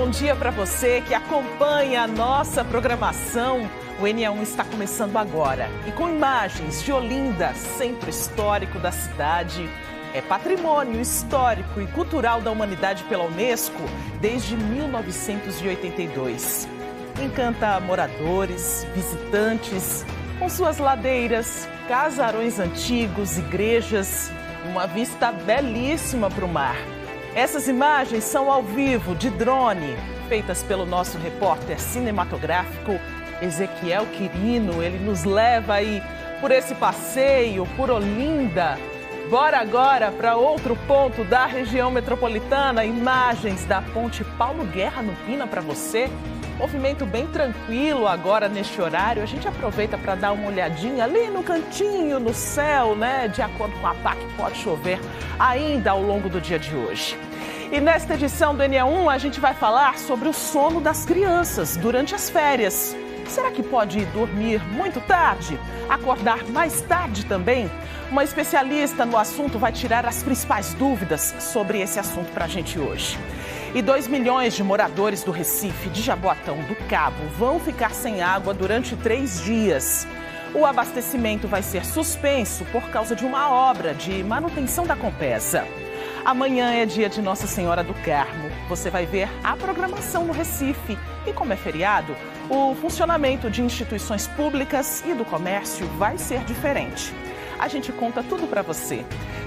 bom dia para você que acompanha a nossa programação. O NE1 está começando agora e com imagens de Olinda, centro histórico da cidade. É patrimônio histórico e cultural da humanidade pela Unesco desde 1982. Encanta moradores, visitantes, com suas ladeiras, casarões antigos, igrejas, uma vista belíssima para o mar. Essas imagens são ao vivo, de drone, feitas pelo nosso repórter cinematográfico Ezequiel Quirino. Ele nos leva aí por esse passeio, por Olinda. Bora agora para outro ponto da região metropolitana, imagens da Ponte Paulo Guerra no Pina para você. Movimento bem tranquilo agora neste horário. A gente aproveita para dar uma olhadinha ali no cantinho, no céu, né? De acordo com a PAC, pode chover ainda ao longo do dia de hoje. E nesta edição do NE1 a gente vai falar sobre o sono das crianças durante as férias. Será que pode dormir muito tarde? Acordar mais tarde também? Uma especialista no assunto vai tirar as principais dúvidas sobre esse assunto para a gente hoje. E 2 milhões de moradores do Recife, de Jaboatão do Cabo, vão ficar sem água durante 3 dias. O abastecimento vai ser suspenso por causa de uma obra de manutenção da Compesa. Amanhã é dia de Nossa Senhora do Carmo. Você vai ver a programação no Recife. E como é feriado, o funcionamento de instituições públicas e do comércio vai ser diferente. A gente conta tudo para você.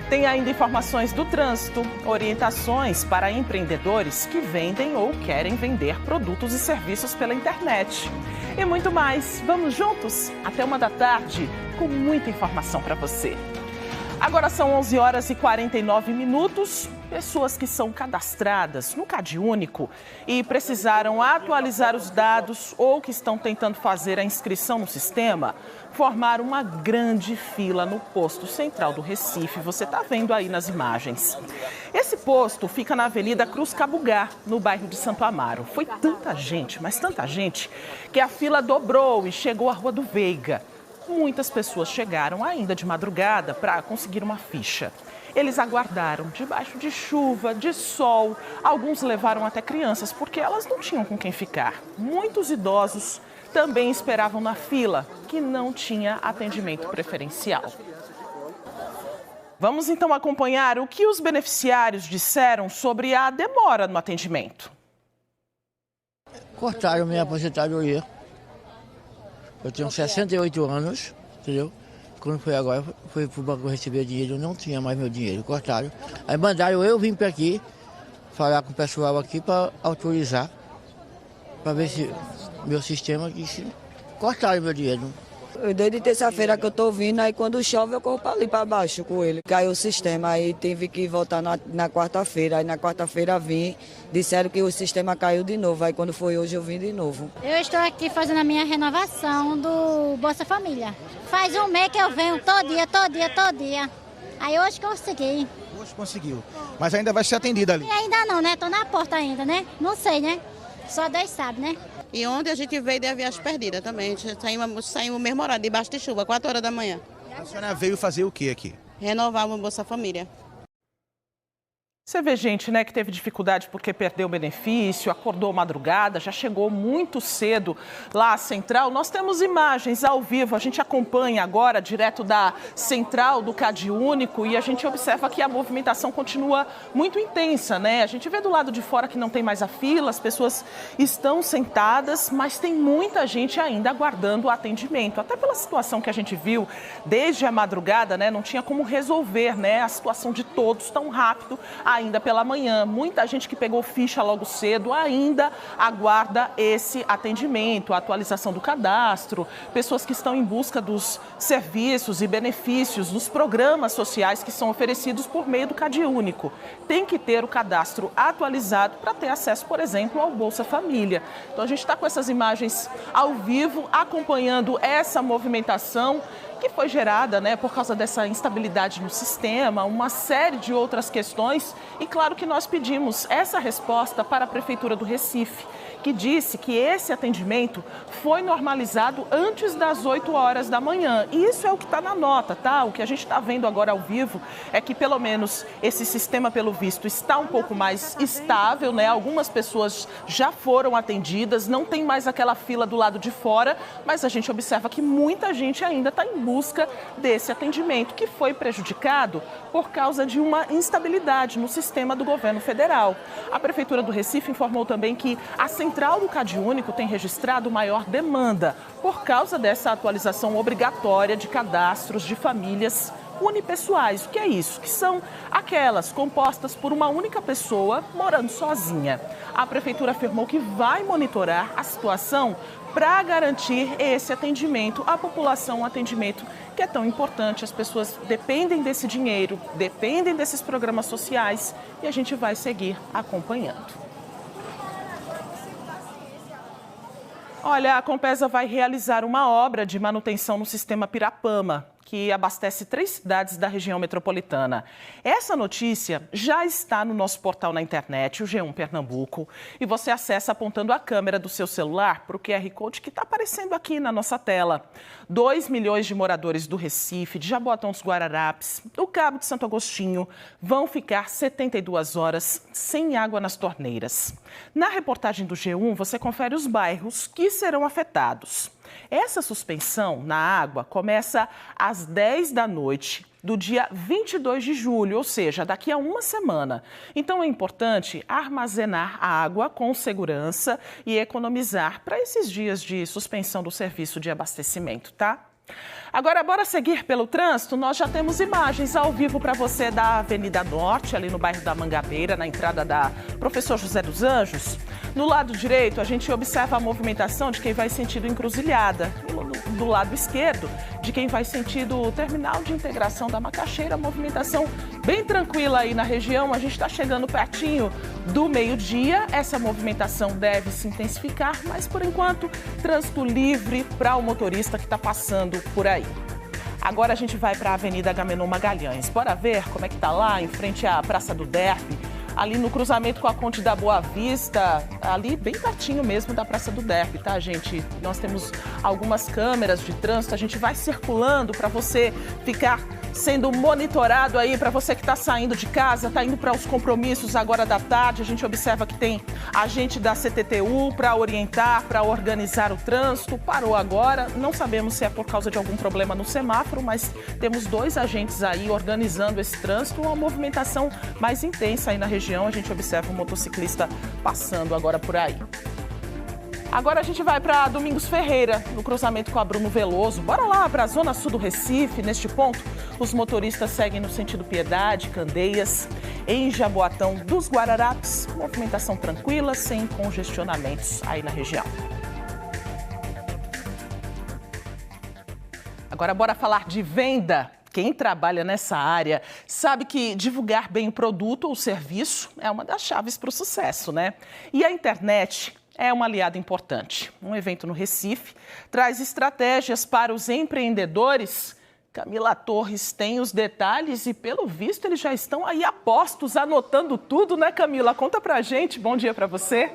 Tem ainda informações do trânsito, orientações para empreendedores que vendem ou querem vender produtos e serviços pela internet. E muito mais. Vamos juntos? Até 13h com muita informação para você. Agora são 11h49. Pessoas que são cadastradas no CadÚnico e precisaram atualizar os dados ou que estão tentando fazer a inscrição no sistema, formaram uma grande fila no posto central do Recife. Você está vendo aí nas imagens. Esse posto fica na Avenida Cruz Cabugá, no bairro de Santo Amaro. Foi tanta gente, mas tanta gente, que a fila dobrou e chegou à Rua do Veiga. Muitas pessoas chegaram ainda de madrugada para conseguir uma ficha. Eles aguardaram debaixo de chuva, de sol. Alguns levaram até crianças porque elas não tinham com quem ficar. Muitos idosos também esperavam na fila, que não tinha atendimento preferencial. Vamos então acompanhar o que os beneficiários disseram sobre a demora no atendimento. Cortaram minha aposentadoria. Eu tenho 68 anos, entendeu? Quando foi agora, foi pro banco receber dinheiro, eu não tinha mais meu dinheiro, cortaram. Aí mandaram eu vir para aqui, falar com o pessoal aqui para autorizar, para ver se meu sistema aqui, se cortaram meu dinheiro. Desde terça-feira que eu tô vindo, aí quando chove eu corro para ali para baixo com ele. Caiu o sistema, aí tive que voltar na quarta-feira. Aí na quarta-feira vim, disseram que o sistema caiu de novo. Aí quando foi hoje eu vim de novo. Eu estou aqui fazendo a minha renovação do Bolsa Família. Faz um mês que eu venho todo dia. Aí hoje consegui. Hoje conseguiu. Mas ainda vai ser atendida ali? E ainda não, né? Tô na porta ainda, né? Não sei, né? Só Deus sabe, né? E ontem a gente veio da viagem perdida também. Saímos no mesmo horário, debaixo de chuva, 4 horas da manhã. A senhora veio fazer o que aqui? Renovar o Bolsa Família. Você vê gente, né, que teve dificuldade porque perdeu o benefício, acordou madrugada, já chegou muito cedo lá à central. Nós temos imagens ao vivo, a gente acompanha agora direto da central do CadÚnico e a gente observa que a movimentação continua muito intensa, né? A gente vê do lado de fora que não tem mais a fila, as pessoas estão sentadas, mas tem muita gente ainda aguardando o atendimento. Até pela situação que a gente viu desde a madrugada, né? Não tinha como resolver, né, a situação de todos tão rápido. Ainda pela manhã, muita gente que pegou ficha logo cedo ainda aguarda esse atendimento, a atualização do cadastro, pessoas que estão em busca dos serviços e benefícios dos programas sociais que são oferecidos por meio do CadÚnico. Tem que ter o cadastro atualizado para ter acesso, por exemplo, ao Bolsa Família. Então a gente está com essas imagens ao vivo, acompanhando essa movimentação que foi gerada, né, por causa dessa instabilidade no sistema, uma série de outras questões. E claro que nós pedimos essa resposta para a Prefeitura do Recife, que disse que esse atendimento foi normalizado antes das 8 horas da manhã. E isso é o que está na nota, tá? O que a gente está vendo agora ao vivo é que pelo menos esse sistema, pelo visto, está um pouco mais estável, né? Algumas pessoas já foram atendidas, não tem mais aquela fila do lado de fora, mas a gente observa que muita gente ainda está em busca desse atendimento, que foi prejudicado por causa de uma instabilidade no sistema do governo federal. A Prefeitura do Recife informou também que a central do CadÚnico tem registrado maior demanda por causa dessa atualização obrigatória de cadastros de famílias unipessoais. O que é isso? Que são aquelas compostas por uma única pessoa morando sozinha. A Prefeitura afirmou que vai monitorar a situação para garantir esse atendimento à população, um atendimento que é tão importante. As pessoas dependem desse dinheiro, dependem desses programas sociais e a gente vai seguir acompanhando. Olha, a Compesa vai realizar uma obra de manutenção no sistema Pirapama, que abastece 3 cidades da região metropolitana. Essa notícia já está no nosso portal na internet, o G1 Pernambuco, e você acessa apontando a câmera do seu celular para o QR Code que está aparecendo aqui na nossa tela. 2 milhões de moradores do Recife, de Jaboatão dos Guararapes, do Cabo de Santo Agostinho, vão ficar 72 horas sem água nas torneiras. Na reportagem do G1, você confere os bairros que serão afetados. Essa suspensão na água começa às 10 da noite do dia 22 de julho, ou seja, daqui a uma semana. Então é importante armazenar água com segurança e economizar para esses dias de suspensão do serviço de abastecimento, tá? Agora, bora seguir pelo trânsito? Nós já temos imagens ao vivo para você da Avenida Norte, ali no bairro da Mangabeira, na entrada da Professor José dos Anjos. No lado direito, a gente observa a movimentação de quem vai sentido Encruzilhada. Do lado esquerdo, de quem vai sentido Terminal de Integração da Macaxeira, movimentação bem tranquila aí na região. A gente está chegando pertinho do meio-dia, essa movimentação deve se intensificar, mas por enquanto, trânsito livre para o motorista que está passando por aí. Agora a gente vai para a Avenida Agamenon Magalhães. Bora ver como é que está lá, em frente à Praça do Derby, ali no cruzamento com a Ponte da Boa Vista, ali bem pertinho mesmo da Praça do Derby, tá, gente? Nós temos algumas câmeras de trânsito, a gente vai circulando para você ficar sendo monitorado aí, para você que está saindo de casa, está indo para os compromissos agora da tarde. A gente observa que tem agente da CTTU para orientar, para organizar o trânsito. Parou agora, não sabemos se é por causa de algum problema no semáforo, mas temos 2 agentes aí organizando esse trânsito, uma movimentação mais intensa aí na região. A gente observa um motociclista passando agora por aí. Agora a gente vai para Domingos Ferreira, no cruzamento com a Bruno Veloso. Bora lá para a zona sul do Recife. Neste ponto, os motoristas seguem no sentido Piedade, Candeias. Em Jaboatão dos Guararapes, movimentação tranquila, sem congestionamentos aí na região. Agora bora falar de venda. Quem trabalha nessa área sabe que divulgar bem o produto ou serviço é uma das chaves para o sucesso, né? E a internet é uma aliada importante. Um evento no Recife traz estratégias para os empreendedores. Camila Torres tem os detalhes e, pelo visto, eles já estão aí a postos, anotando tudo, né, Camila? Conta pra gente. Bom dia para você.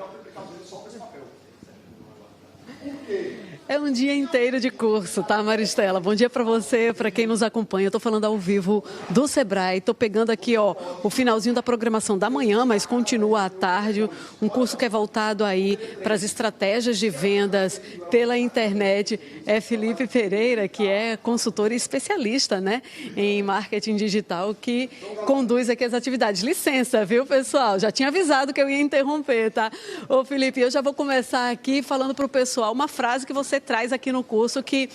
É um dia inteiro de curso, tá, Maristela? Bom dia para você, para quem nos acompanha. Eu estou falando ao vivo do Sebrae. Estou pegando aqui, ó, o finalzinho da programação da manhã, mas continua à tarde. Um curso que é voltado aí para as estratégias de vendas pela internet. É Felipe Pereira, que é consultor e especialista, né, em marketing digital, que conduz aqui as atividades. Licença, viu, pessoal? Já tinha avisado que eu ia interromper, tá? Ô, Felipe, eu já vou começar aqui falando para o pessoal uma frase que você traz aqui no curso, que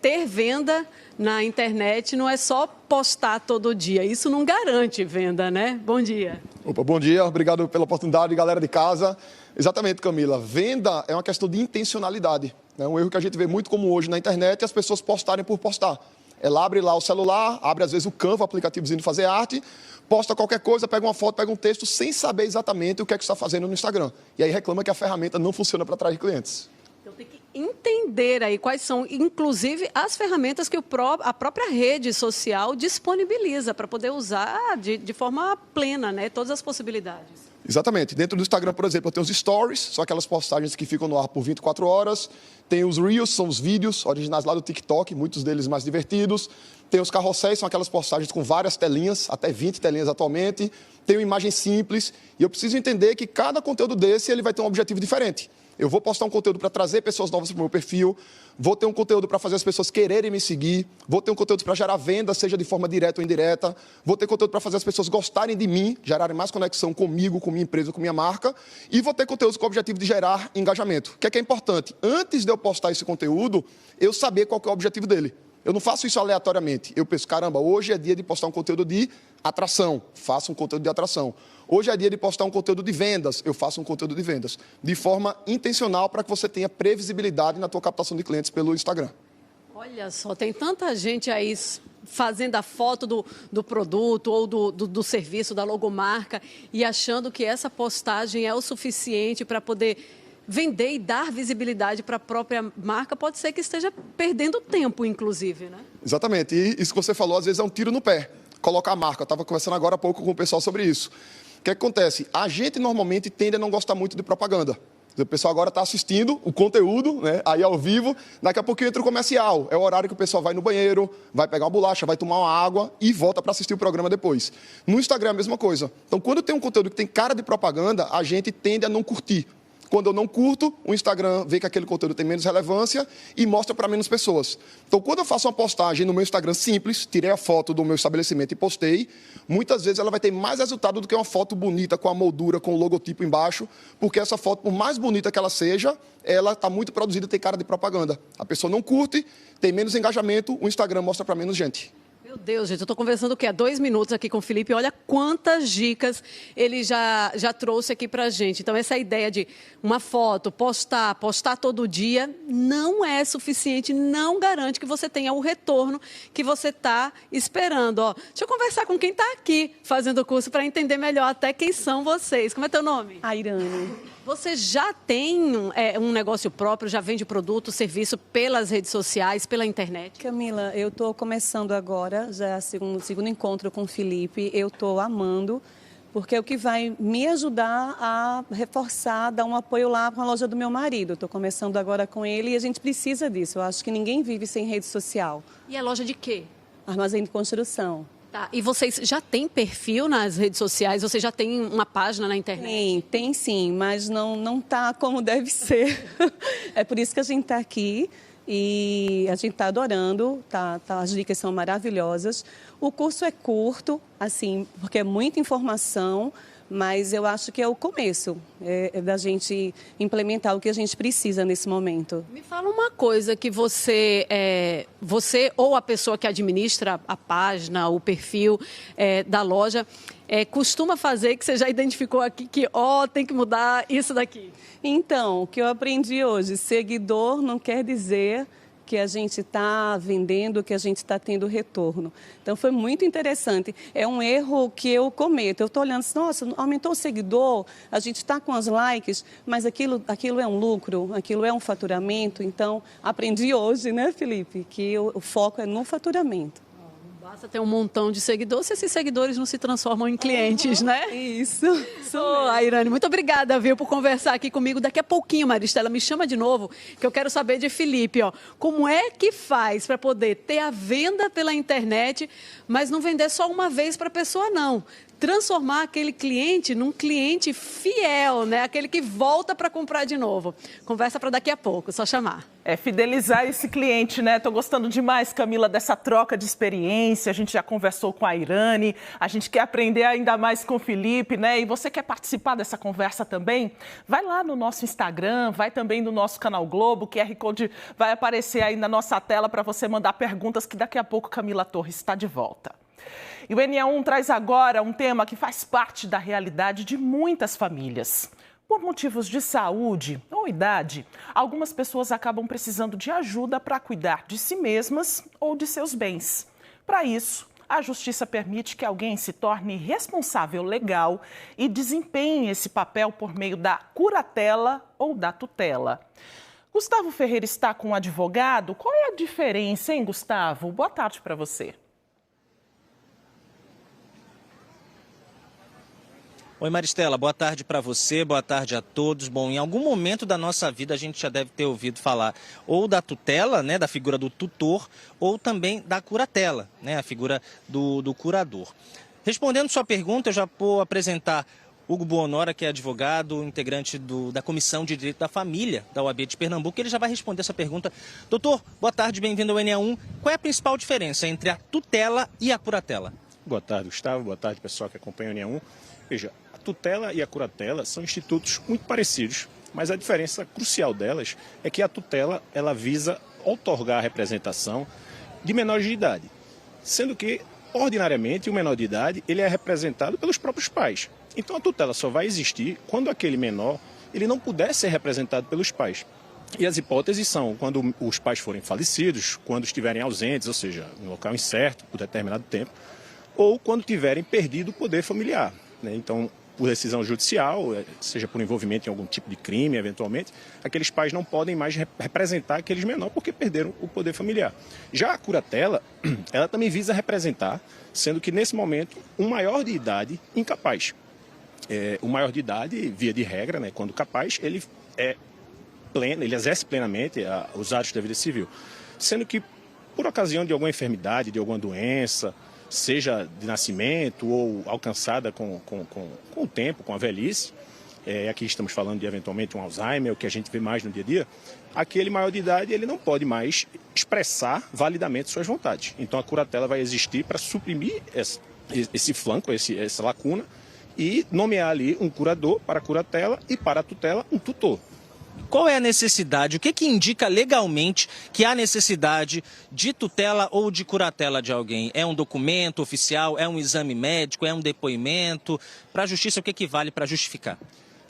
ter venda na internet não é só postar todo dia. Isso não garante venda, né? Bom dia. Opa, bom dia, obrigado pela oportunidade, galera de casa. Exatamente, Camila. Venda é uma questão de intencionalidade. É um erro que a gente vê muito como hoje na internet, as pessoas postarem por postar. Ela abre lá o celular, abre às vezes o Canva, aplicativozinho de fazer arte, posta qualquer coisa, pega uma foto, pega um texto, sem saber exatamente o que é que está fazendo no Instagram. E aí reclama que a ferramenta não funciona para atrair clientes. Então tem que entender aí quais são, inclusive, as ferramentas que a própria rede social disponibiliza para poder usar de forma plena, né, todas as possibilidades. Exatamente. Dentro do Instagram, por exemplo, eu tenho os stories, são aquelas postagens que ficam no ar por 24 horas. Tem os reels, são os vídeos originais lá do TikTok, muitos deles mais divertidos. Tem os carrosséis, são aquelas postagens com várias telinhas, até 20 telinhas atualmente. Tem uma imagem simples. E eu preciso entender que cada conteúdo desse ele vai ter um objetivo diferente. Eu vou postar um conteúdo para trazer pessoas novas para o meu perfil, vou ter um conteúdo para fazer as pessoas quererem me seguir, vou ter um conteúdo para gerar venda, seja de forma direta ou indireta, vou ter conteúdo para fazer as pessoas gostarem de mim, gerarem mais conexão comigo, com minha empresa, com minha marca, e vou ter conteúdos com o objetivo de gerar engajamento. O que é importante? Antes de eu postar esse conteúdo, eu saber qual que é o objetivo dele. Eu não faço isso aleatoriamente. Eu penso, caramba, hoje é dia de postar um conteúdo de atração, faço um conteúdo de atração. Hoje é dia de postar um conteúdo de vendas, eu faço um conteúdo de vendas. De forma intencional para que você tenha previsibilidade na tua captação de clientes pelo Instagram. Olha só, tem tanta gente aí fazendo a foto do produto ou do serviço, da logomarca, e achando que essa postagem é o suficiente para poder vender e dar visibilidade para a própria marca. Pode ser que esteja perdendo tempo, inclusive, né? Exatamente. E isso que você falou, às vezes, é um tiro no pé. Colocar a marca. Eu estava conversando agora há pouco com o pessoal sobre isso. O que acontece? A gente normalmente tende a não gostar muito de propaganda. O pessoal agora está assistindo o conteúdo, né, aí ao vivo, daqui a pouquinho entra o comercial. É o horário que o pessoal vai no banheiro, vai pegar uma bolacha, vai tomar uma água e volta para assistir o programa depois. No Instagram é a mesma coisa. Então, quando tem um conteúdo que tem cara de propaganda, a gente tende a não curtir. Quando eu não curto, o Instagram vê que aquele conteúdo tem menos relevância e mostra para menos pessoas. Então, quando eu faço uma postagem no meu Instagram simples, tirei a foto do meu estabelecimento e postei, muitas vezes ela vai ter mais resultado do que uma foto bonita com a moldura, com o logotipo embaixo, porque essa foto, por mais bonita que ela seja, ela está muito produzida e tem cara de propaganda. A pessoa não curte, tem menos engajamento, o Instagram mostra para menos gente. Meu Deus, gente, eu estou conversando o quê? Há 2 minutos aqui com o Felipe. Olha quantas dicas ele já trouxe aqui para a gente. Então, essa ideia de uma foto, postar todo dia, não é suficiente, não garante que você tenha o retorno que você está esperando. Ó, deixa eu conversar com quem está aqui fazendo o curso para entender melhor até quem são vocês. Como é teu nome? Airane. Você já tem um negócio próprio, já vende produto, serviço pelas redes sociais, pela internet? Camila, eu estou começando agora, já é o segundo encontro com o Felipe. Eu estou amando, porque é o que vai me ajudar a reforçar, dar um apoio lá com a loja do meu marido. Estou começando agora com ele e a gente precisa disso. Eu acho que ninguém vive sem rede social. E a loja de quê? Armazém de construção. Tá. E vocês já têm perfil nas redes sociais? Você já tem uma página na internet? Tem sim, mas não está como deve ser. É por isso que a gente está aqui e a gente está adorando, as dicas são maravilhosas. O curso é curto, assim, porque é muita informação, mas eu acho que é o começo da gente implementar o que a gente precisa nesse momento. Me fala uma coisa que você ou a pessoa que administra a página, o perfil da loja, costuma fazer, que você já identificou aqui, que tem que mudar isso daqui. Então, o que eu aprendi hoje, seguidor não quer dizer que a gente está vendendo, que a gente está tendo retorno. Então, foi muito interessante. É um erro que eu cometo. Eu estou olhando assim, nossa, aumentou o seguidor, a gente está com as likes, mas aquilo é um lucro, aquilo é um faturamento. Então, aprendi hoje, né, Felipe, que o foco é no faturamento. Basta ter um montão de seguidores, se esses seguidores não se transformam em clientes, né? Isso. Airane, muito obrigada, viu, por conversar aqui comigo. Daqui a pouquinho, Maristela, me chama de novo, que eu quero saber de Felipe, como é que faz para poder ter a venda pela internet, mas não vender só uma vez para a pessoa, não. Transformar aquele cliente num cliente fiel, né? Aquele que volta para comprar de novo. Conversa para daqui a pouco, só chamar. Fidelizar esse cliente, né? Tô gostando demais, Camila, dessa troca de experiência. A gente já conversou com a Airane, a gente quer aprender ainda mais com o Felipe, né? E você quer participar dessa conversa também? Vai lá no nosso Instagram, vai também no nosso canal Globo, o QR Code vai aparecer aí na nossa tela para você mandar perguntas, que daqui a pouco Camila Torres está de volta. E o NA1 traz agora um tema que faz parte da realidade de muitas famílias. Por motivos de saúde ou idade, algumas pessoas acabam precisando de ajuda para cuidar de si mesmas ou de seus bens. Para isso, a Justiça permite que alguém se torne responsável legal e desempenhe esse papel por meio da curatela ou da tutela. Gustavo Ferreira está com um advogado. Qual é a diferença, hein, Gustavo? Boa tarde para você. Oi, Maristela, boa tarde para você, boa tarde a todos. Bom, em algum momento da nossa vida a gente já deve ter ouvido falar ou da tutela, né, da figura do tutor, ou também da curatela, né, a figura do curador. Respondendo sua pergunta, eu já vou apresentar Hugo Buonora, que é advogado, integrante da Comissão de Direito da Família da OAB de Pernambuco. Ele já vai responder essa pergunta. Doutor, boa tarde, bem-vindo ao NA1. Qual é a principal diferença entre a tutela e a curatela? Boa tarde, Gustavo. Boa tarde, pessoal que acompanha o NA1. Veja, a tutela e a curatela são institutos muito parecidos, mas a diferença crucial delas é que a tutela ela visa outorgar a representação de menores de idade, sendo que, ordinariamente, o menor de idade ele é representado pelos próprios pais. Então a tutela só vai existir quando aquele menor ele não puder ser representado pelos pais. E as hipóteses são quando os pais forem falecidos, quando estiverem ausentes, ou seja, em local incerto por determinado tempo, ou quando tiverem perdido o poder familiar, né? Então, por decisão judicial, seja por envolvimento em algum tipo de crime, eventualmente, aqueles pais não podem mais representar aqueles menores porque perderam o poder familiar. Já a curatela, ela também visa representar, sendo que nesse momento, um maior de idade incapaz. O maior de idade, via de regra, né, quando capaz, ele exerce plenamente os atos da vida civil. Sendo que, por ocasião de alguma enfermidade, de alguma doença, seja de nascimento ou alcançada com o tempo, com a velhice, aqui estamos falando de eventualmente um Alzheimer, o que a gente vê mais no dia a dia, aquele maior de idade ele não pode mais expressar validamente suas vontades. Então a curatela vai existir para suprimir esse flanco, essa lacuna, e nomear ali um curador para a curatela e para a tutela um tutor. Qual é a necessidade? O que indica legalmente que há necessidade de tutela ou de curatela de alguém? É um documento oficial? É um exame médico? É um depoimento? Para a justiça, o que vale para justificar?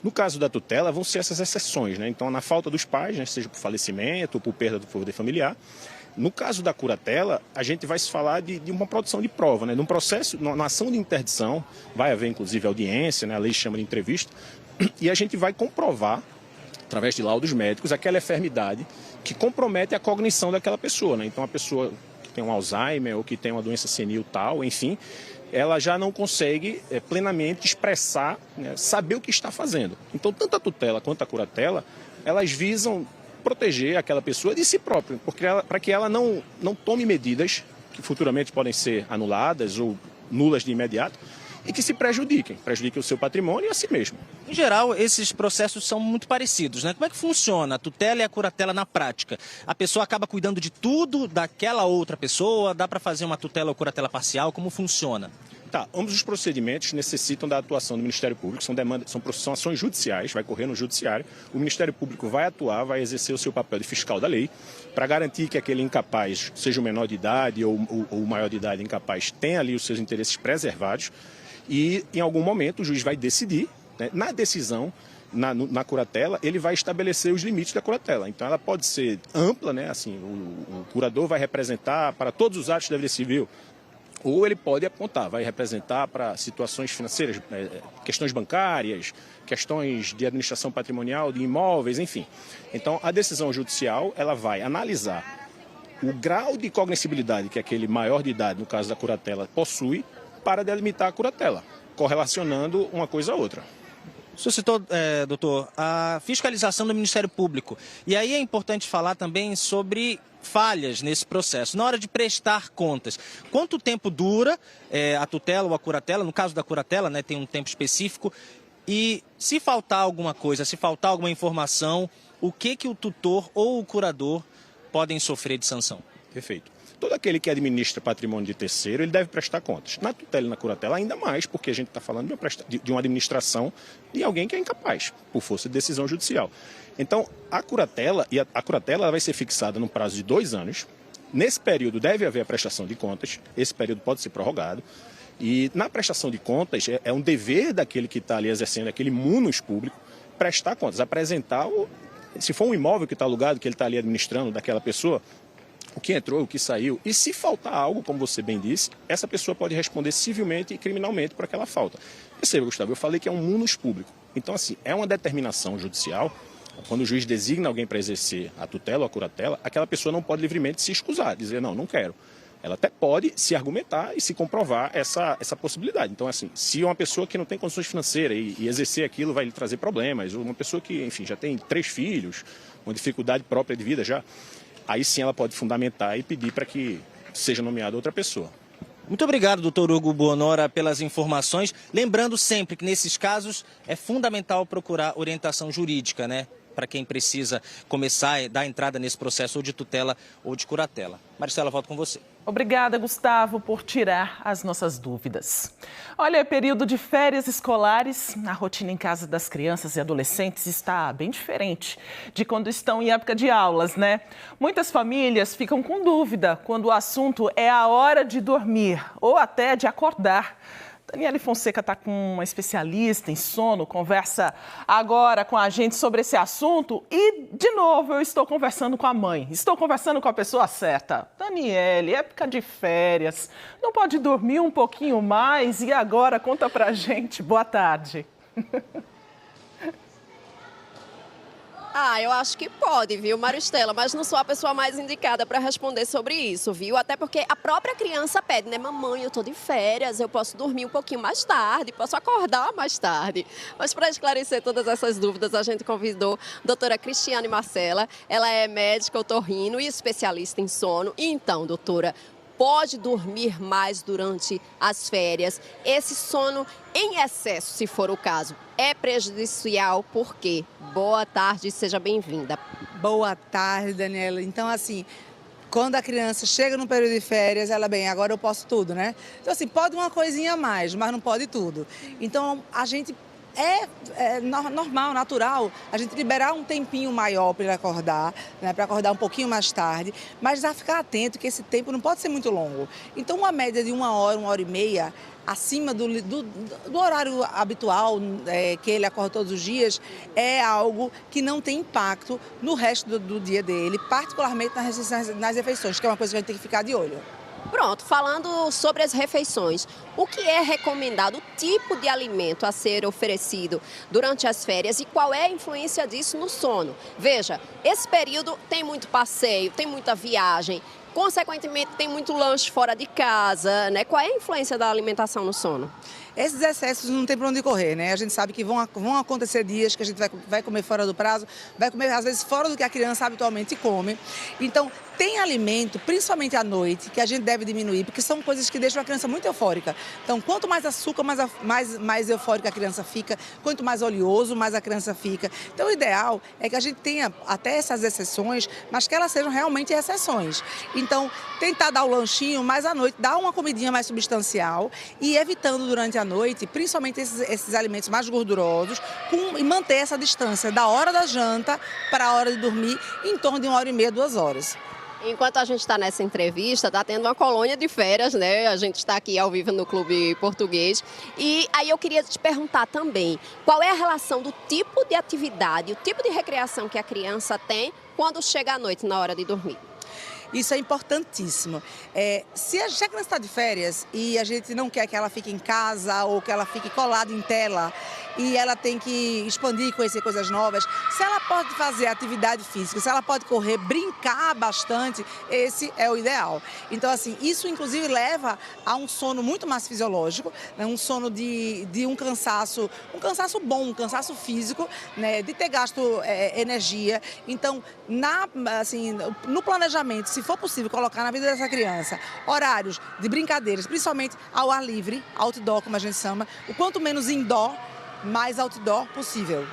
No caso da tutela, vão ser essas exceções, né? Então, na falta dos pais, né, seja por falecimento ou por perda do poder familiar. No caso da curatela, a gente vai se falar de uma produção de prova, né? Num processo, numa ação de interdição, vai haver inclusive audiência, né? A lei chama de entrevista, e a gente vai comprovar, através de laudos médicos, aquela enfermidade que compromete a cognição daquela pessoa, né? Então, a pessoa que tem um Alzheimer ou que tem uma doença senil tal, enfim, ela já não consegue plenamente expressar, né, saber o que está fazendo. Então, tanto a tutela quanto a curatela, elas visam proteger aquela pessoa de si própria, para que ela não tome medidas que futuramente podem ser anuladas ou nulas de imediato, e que se prejudiquem o seu patrimônio e a si mesmo. Em geral, esses processos são muito parecidos, né? Como é que funciona a tutela e a curatela na prática? A pessoa acaba cuidando de tudo daquela outra pessoa? Dá para fazer uma tutela ou curatela parcial? Como funciona? Tá, ambos os procedimentos necessitam da atuação do Ministério Público, são ações judiciais, vai correr no judiciário. O Ministério Público vai atuar, vai exercer o seu papel de fiscal da lei, para garantir que aquele incapaz, seja o menor de idade ou o maior de idade incapaz, tenha ali os seus interesses preservados. E, em algum momento, o juiz vai decidir, né? Na decisão, na curatela, ele vai estabelecer os limites da curatela. Então, ela pode ser ampla, né? Assim, o curador vai representar para todos os atos da vida civil, ou ele pode apontar, vai representar para situações financeiras, questões bancárias, questões de administração patrimonial, de imóveis, enfim. Então, a decisão judicial, ela vai analisar o grau de cognoscibilidade que aquele maior de idade, no caso da curatela, possui, para delimitar a curatela, correlacionando uma coisa a outra. O senhor citou, doutor, a fiscalização do Ministério Público. E aí é importante falar também sobre falhas nesse processo, na hora de prestar contas. Quanto tempo dura a tutela ou a curatela? No caso da curatela, né, tem um tempo específico. E se faltar alguma coisa, se faltar alguma informação, o que o tutor ou o curador podem sofrer de sanção? Perfeito. Todo aquele que administra patrimônio de terceiro, ele deve prestar contas. Na tutela e na curatela, ainda mais, porque a gente está falando de uma administração de alguém que é incapaz, por força de decisão judicial. Então, a curatela ela vai ser fixada num prazo de 2 anos. Nesse período deve haver a prestação de contas, esse período pode ser prorrogado. E na prestação de contas, é um dever daquele que está ali exercendo aquele munus público, prestar contas, apresentar, se for um imóvel que está alugado, que ele está ali administrando daquela pessoa, o que entrou, o que saiu. E se faltar algo, como você bem disse, essa pessoa pode responder civilmente e criminalmente por aquela falta. Perceba, Gustavo, eu falei que é um munus público. Então, assim, é uma determinação judicial. Quando o juiz designa alguém para exercer a tutela ou a curatela, aquela pessoa não pode livremente se excusar, dizer, não quero. Ela até pode se argumentar e se comprovar essa possibilidade. Então, assim, se uma pessoa que não tem condições financeiras e exercer aquilo vai lhe trazer problemas, ou uma pessoa que, enfim, já tem 3 filhos, uma dificuldade própria de vida já, aí sim ela pode fundamentar e pedir para que seja nomeada outra pessoa. Muito obrigado, doutor Hugo Buonora, pelas informações. Lembrando sempre que nesses casos é fundamental procurar orientação jurídica, né? Para quem precisa começar a dar entrada nesse processo ou de tutela ou de curatela. Maristela, volto com você. Obrigada, Gustavo, por tirar as nossas dúvidas. Olha, é período de férias escolares. A rotina em casa das crianças e adolescentes está bem diferente de quando estão em época de aulas, né? Muitas famílias ficam com dúvida quando o assunto é a hora de dormir ou até de acordar. Daniele Fonseca está com uma especialista em sono, conversa agora com a gente sobre esse assunto e, de novo, eu estou conversando com a mãe, estou conversando com a pessoa certa. Daniele, época de férias, não pode dormir um pouquinho mais? E agora, conta pra gente. Boa tarde. Eu acho que pode, viu, Maristela? Mas não sou a pessoa mais indicada para responder sobre isso, viu? Até porque a própria criança pede, né? Mamãe, eu tô de férias, eu posso dormir um pouquinho mais tarde, posso acordar mais tarde. Mas para esclarecer todas essas dúvidas, a gente convidou a doutora Cristiane Marcela. Ela é médica otorrino e especialista em sono. Então, doutora, pode dormir mais durante as férias? Esse sono em excesso, se for o caso, é prejudicial? Por quê? Boa tarde, seja bem-vinda. Boa tarde, Daniela. Então, assim, quando a criança chega no período de férias, ela, agora eu posso tudo, né? Então, assim, pode uma coisinha a mais, mas não pode tudo. Então, a gente... É normal, natural, a gente liberar um tempinho maior para ele acordar, né, para acordar um pouquinho mais tarde, mas a ficar atento que esse tempo não pode ser muito longo. Então, uma média de 1 hora e meia, acima do horário habitual, que ele acorda todos os dias, é algo que não tem impacto no resto do dia dele, particularmente nas refeições, que é uma coisa que a gente tem que ficar de olho. Pronto, falando sobre as refeições, o que é recomendado, o tipo de alimento a ser oferecido durante as férias e qual é a influência disso no sono? Veja, esse período tem muito passeio, tem muita viagem, consequentemente tem muito lanche fora de casa, né? Qual é a influência da alimentação no sono? Esses excessos não tem para onde correr, né? A gente sabe que vão acontecer dias que a gente vai comer fora do prazo, vai comer às vezes fora do que a criança habitualmente come. Então, tem alimento, principalmente à noite, que a gente deve diminuir, porque são coisas que deixam a criança muito eufórica. Então, quanto mais açúcar, mais eufórica a criança fica, quanto mais oleoso, mais a criança fica. Então, o ideal é que a gente tenha até essas exceções, mas que elas sejam realmente exceções. Então, tentar dar o lanchinho, mas à noite dar uma comidinha mais substancial e evitando durante a noite, principalmente esses alimentos mais gordurosos, e manter essa distância da hora da janta para a hora de dormir, em torno de 1h30, 2 horas. Enquanto a gente está nessa entrevista, está tendo uma colônia de férias, né? A gente está aqui ao vivo no Clube Português. E aí eu queria te perguntar também, qual é a relação do tipo de atividade, o tipo de recreação que a criança tem quando chega à noite, na hora de dormir? Isso é importantíssimo. Se a criança está de férias e a gente não quer que ela fique em casa ou que ela fique colada em tela e ela tem que expandir, conhecer coisas novas, se ela pode fazer atividade física, se ela pode correr, brincar bastante, esse é o ideal. Então, assim, isso inclusive leva a um sono muito mais fisiológico, né? Um sono de um cansaço bom, um cansaço físico, né? De ter gasto energia. Então, no planejamento, se for possível colocar na vida dessa criança horários de brincadeiras, principalmente ao ar livre, outdoor, como a gente chama, o quanto menos indoor, mais outdoor possível.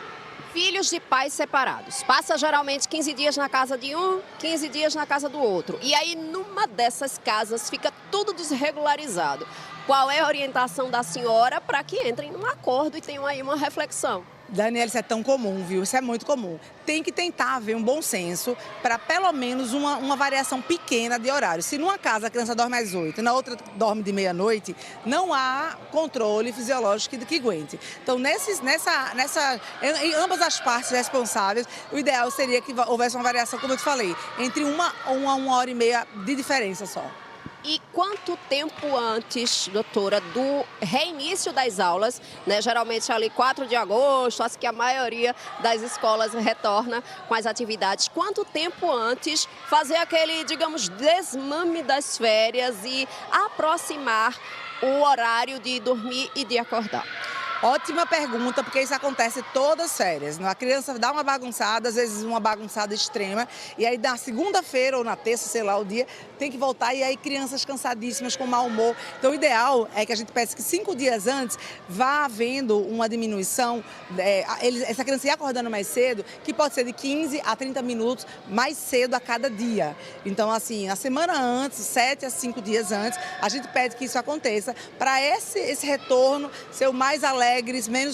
Filhos de pais separados. Passa geralmente 15 dias na casa de um, 15 dias na casa do outro. E aí, numa dessas casas, fica tudo desregularizado. Qual é a orientação da senhora para que entrem num acordo e tenham aí uma reflexão? Daniela, isso é tão comum, viu? Isso é muito comum. Tem que tentar haver um bom senso para pelo menos uma variação pequena de horário. Se numa casa a criança dorme às 8 e na outra dorme de meia-noite, não há controle fisiológico que aguente. Então, em ambas as partes responsáveis, o ideal seria que houvesse uma variação, como eu te falei, entre 1 a 1h30 de diferença só. E quanto tempo antes, doutora, do reinício das aulas, né? Geralmente ali 4 de agosto, acho que a maioria das escolas retorna com as atividades. Quanto tempo antes fazer aquele, digamos, desmame das férias e aproximar o horário de dormir e de acordar? Ótima pergunta, porque isso acontece todas as férias. A criança dá uma bagunçada, às vezes uma bagunçada extrema, e aí na segunda-feira ou na terça, sei lá, o dia, tem que voltar, e aí crianças cansadíssimas, com mau humor. Então o ideal é que a gente peça que 5 dias antes vá havendo uma diminuição, essa criança ia acordando mais cedo, que pode ser de 15 a 30 minutos mais cedo a cada dia. Então assim, na semana antes, 7 a 5 dias antes, a gente pede que isso aconteça, para esse retorno ser o mais alegre,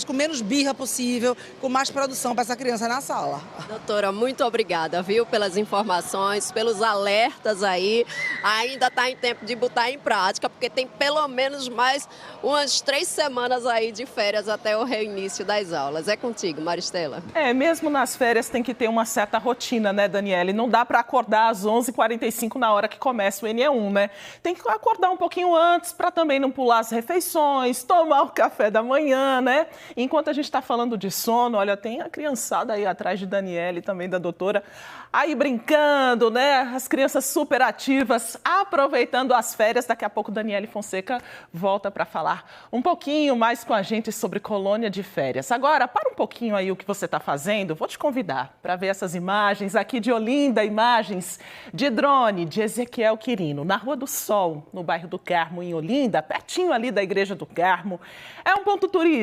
com menos birra possível, com mais produção para essa criança na sala. Doutora, muito obrigada, viu, pelas informações, pelos alertas aí. Ainda está em tempo de botar em prática, porque tem pelo menos mais umas 3 semanas aí de férias até o reinício das aulas. É contigo, Maristela. Mesmo nas férias tem que ter uma certa rotina, né, Daniele? Não dá para acordar às 11h45 na hora que começa o NE1, né? Tem que acordar um pouquinho antes para também não pular as refeições, tomar o café da manhã, né? Enquanto a gente está falando de sono, olha, tem a criançada aí atrás de Daniele, também da doutora, aí brincando, né? As crianças super ativas, aproveitando as férias. Daqui a pouco Daniele Fonseca volta para falar um pouquinho mais com a gente sobre colônia de férias. Agora, para um pouquinho aí o que você está fazendo, vou te convidar para ver essas imagens aqui de Olinda, imagens de drone de Ezequiel Quirino, na Rua do Sol, no bairro do Carmo, em Olinda, pertinho ali da Igreja do Carmo. É um ponto turístico.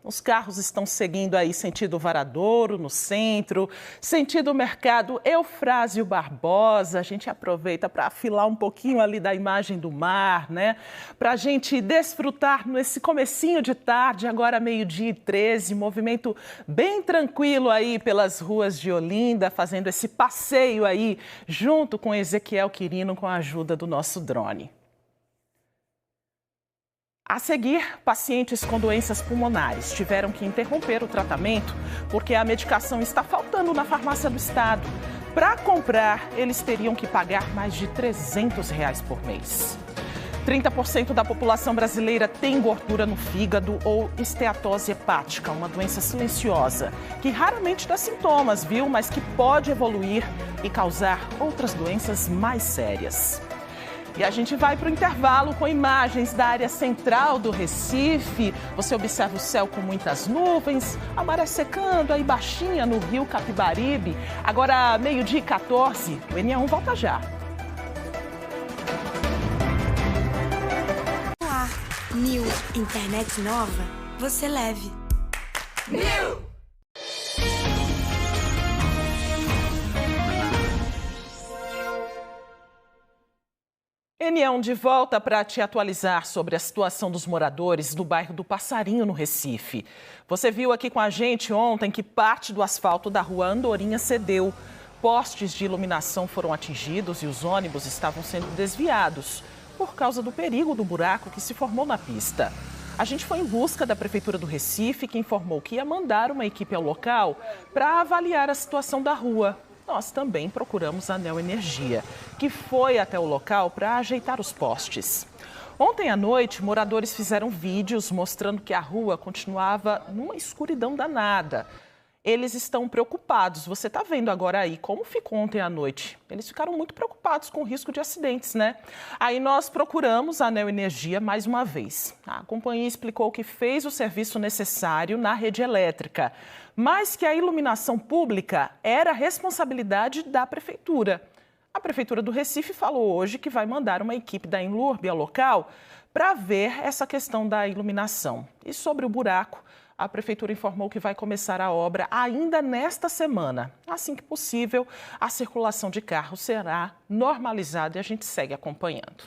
Os carros estão seguindo aí sentido Varadouro, no centro, sentido Mercado Eufrásio Barbosa. A gente aproveita para afilar um pouquinho ali da imagem do mar, né? Para a gente desfrutar nesse comecinho de tarde, agora 12h13, movimento bem tranquilo aí pelas ruas de Olinda, fazendo esse passeio aí junto com Ezequiel Quirino, com a ajuda do nosso drone. A seguir, pacientes com doenças pulmonares tiveram que interromper o tratamento porque a medicação está faltando na farmácia do estado. Para comprar, eles teriam que pagar mais de R$300 por mês. 30% da população brasileira tem gordura no fígado ou esteatose hepática, uma doença silenciosa, que raramente dá sintomas, viu? Mas que pode evoluir e causar outras doenças mais sérias. E a gente vai para o intervalo com imagens da área central do Recife. Você observa o céu com muitas nuvens, a maré secando aí baixinha no rio Capibaribe. Agora, 12h14, o NE1 volta já. Olá, New Internet Nova, você leve. New! NE1 de volta para te atualizar sobre a situação dos moradores do bairro do Passarinho, no Recife. Você viu aqui com a gente ontem que parte do asfalto da rua Andorinha cedeu. Postes de iluminação foram atingidos e os ônibus estavam sendo desviados por causa do perigo do buraco que se formou na pista. A gente foi em busca da Prefeitura do Recife, que informou que ia mandar uma equipe ao local para avaliar a situação da rua. Nós também procuramos a Neo Energia, que foi até o local para ajeitar os postes. Ontem à noite, moradores fizeram vídeos mostrando que a rua continuava numa escuridão danada. Eles estão preocupados. Você está vendo agora aí como ficou ontem à noite. Eles ficaram muito preocupados com o risco de acidentes, né? Aí nós procuramos a Neo Energia mais uma vez. A companhia explicou que fez o serviço necessário na rede elétrica, mas que a iluminação pública era responsabilidade da Prefeitura. A Prefeitura do Recife falou hoje que vai mandar uma equipe da Enlurb ao local para ver essa questão da iluminação. E sobre o buraco, a Prefeitura informou que vai começar a obra ainda nesta semana. Assim que possível, a circulação de carros será normalizada e a gente segue acompanhando.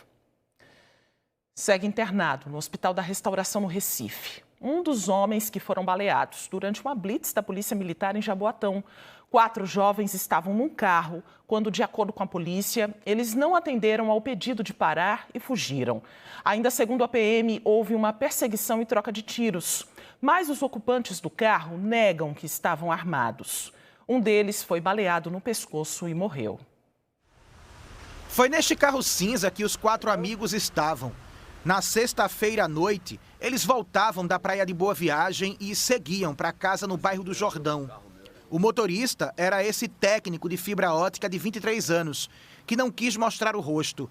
Segue internado no Hospital da Restauração no Recife um dos homens que foram baleados durante uma blitz da Polícia Militar em Jaboatão. 4 jovens estavam num carro quando, de acordo com a polícia, eles não atenderam ao pedido de parar e fugiram. Ainda segundo a PM, houve uma perseguição e troca de tiros. Mas os ocupantes do carro negam que estavam armados. Um deles foi baleado no pescoço e morreu. Foi neste carro cinza que os 4 amigos estavam. Na sexta-feira à noite, eles voltavam da Praia de Boa Viagem e seguiam para casa no bairro do Jordão. O motorista era esse técnico de fibra ótica de 23 anos, que não quis mostrar o rosto.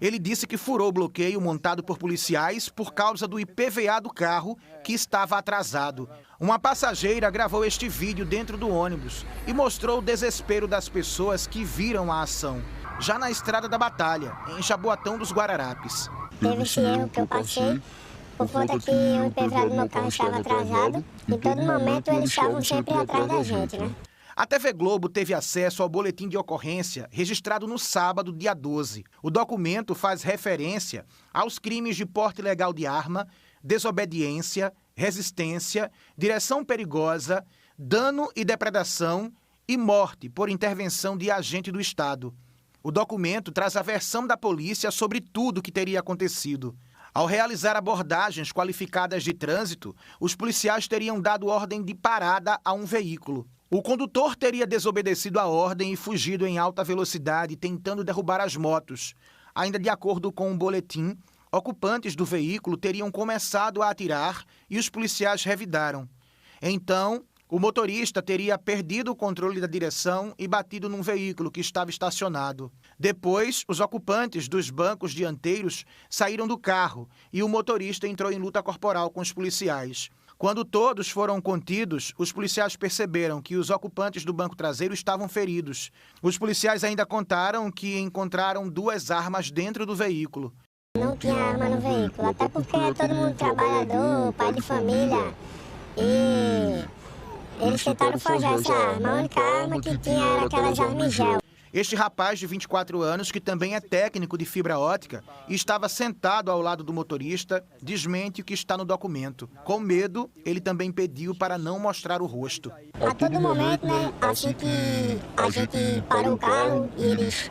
Ele disse que furou o bloqueio montado por policiais por causa do IPVA do carro, que estava atrasado. Uma passageira gravou este vídeo dentro do ônibus e mostrou o desespero das pessoas que viram a ação, já na Estrada da Batalha, em Jaboatão dos Guararapes. Teve esse erro que eu passei, por conta que o IPVA do meu carro estava atrasado. Em todo momento eles estavam sempre atrás da gente, né? A TV Globo teve acesso ao boletim de ocorrência registrado no sábado, dia 12. O documento faz referência aos crimes de porte ilegal de arma, desobediência, resistência, direção perigosa, dano e depredação e morte por intervenção de agente do Estado. O documento traz a versão da polícia sobre tudo o que teria acontecido. Ao realizar abordagens qualificadas de trânsito, os policiais teriam dado ordem de parada a um veículo. O condutor teria desobedecido a ordem e fugido em alta velocidade, tentando derrubar as motos. Ainda de acordo com o boletim, ocupantes do veículo teriam começado a atirar e os policiais revidaram. Então, o motorista teria perdido o controle da direção e batido num veículo que estava estacionado. Depois, os ocupantes dos bancos dianteiros saíram do carro e o motorista entrou em luta corporal com os policiais. Quando todos foram contidos, os policiais perceberam que os ocupantes do banco traseiro estavam feridos. Os policiais ainda contaram que encontraram 2 armas dentro do veículo. Não tinha arma no veículo, até porque é todo mundo trabalhador, pai de família, e eles tentaram forjar essa arma. A única arma que tinha era aquelas armas gel. Este rapaz de 24 anos, que também é técnico de fibra ótica e estava sentado ao lado do motorista, desmente o que está no documento. Com medo, ele também pediu para não mostrar o rosto. A todo momento, né, assim que a gente parou o carro e eles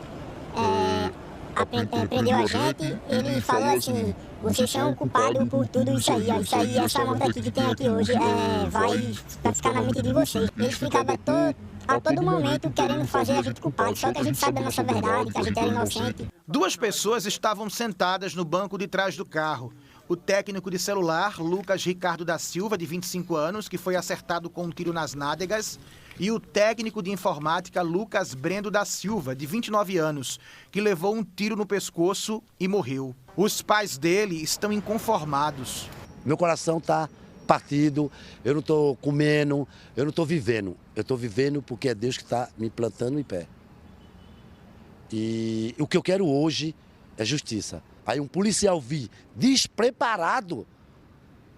prendeu a gente, ele falou assim: vocês são culpados por tudo isso aí, essa moto aqui que tem aqui hoje vai ficar na mente de vocês. Eles ficavam a todo momento querendo fazer a gente culpado, só que a gente sabe da nossa verdade, que a gente era inocente. 2 pessoas estavam sentadas no banco de trás do carro. O técnico de celular, Lucas Ricardo da Silva, de 25 anos, que foi acertado com um tiro nas nádegas, e o técnico de informática, Lucas Brendo da Silva, de 29 anos, que levou um tiro no pescoço e morreu. Os pais dele estão inconformados. Meu coração está partido, eu não estou comendo, eu não estou vivendo. Eu estou vivendo porque é Deus que está me plantando em pé. E o que eu quero hoje é justiça. Aí um policial vir despreparado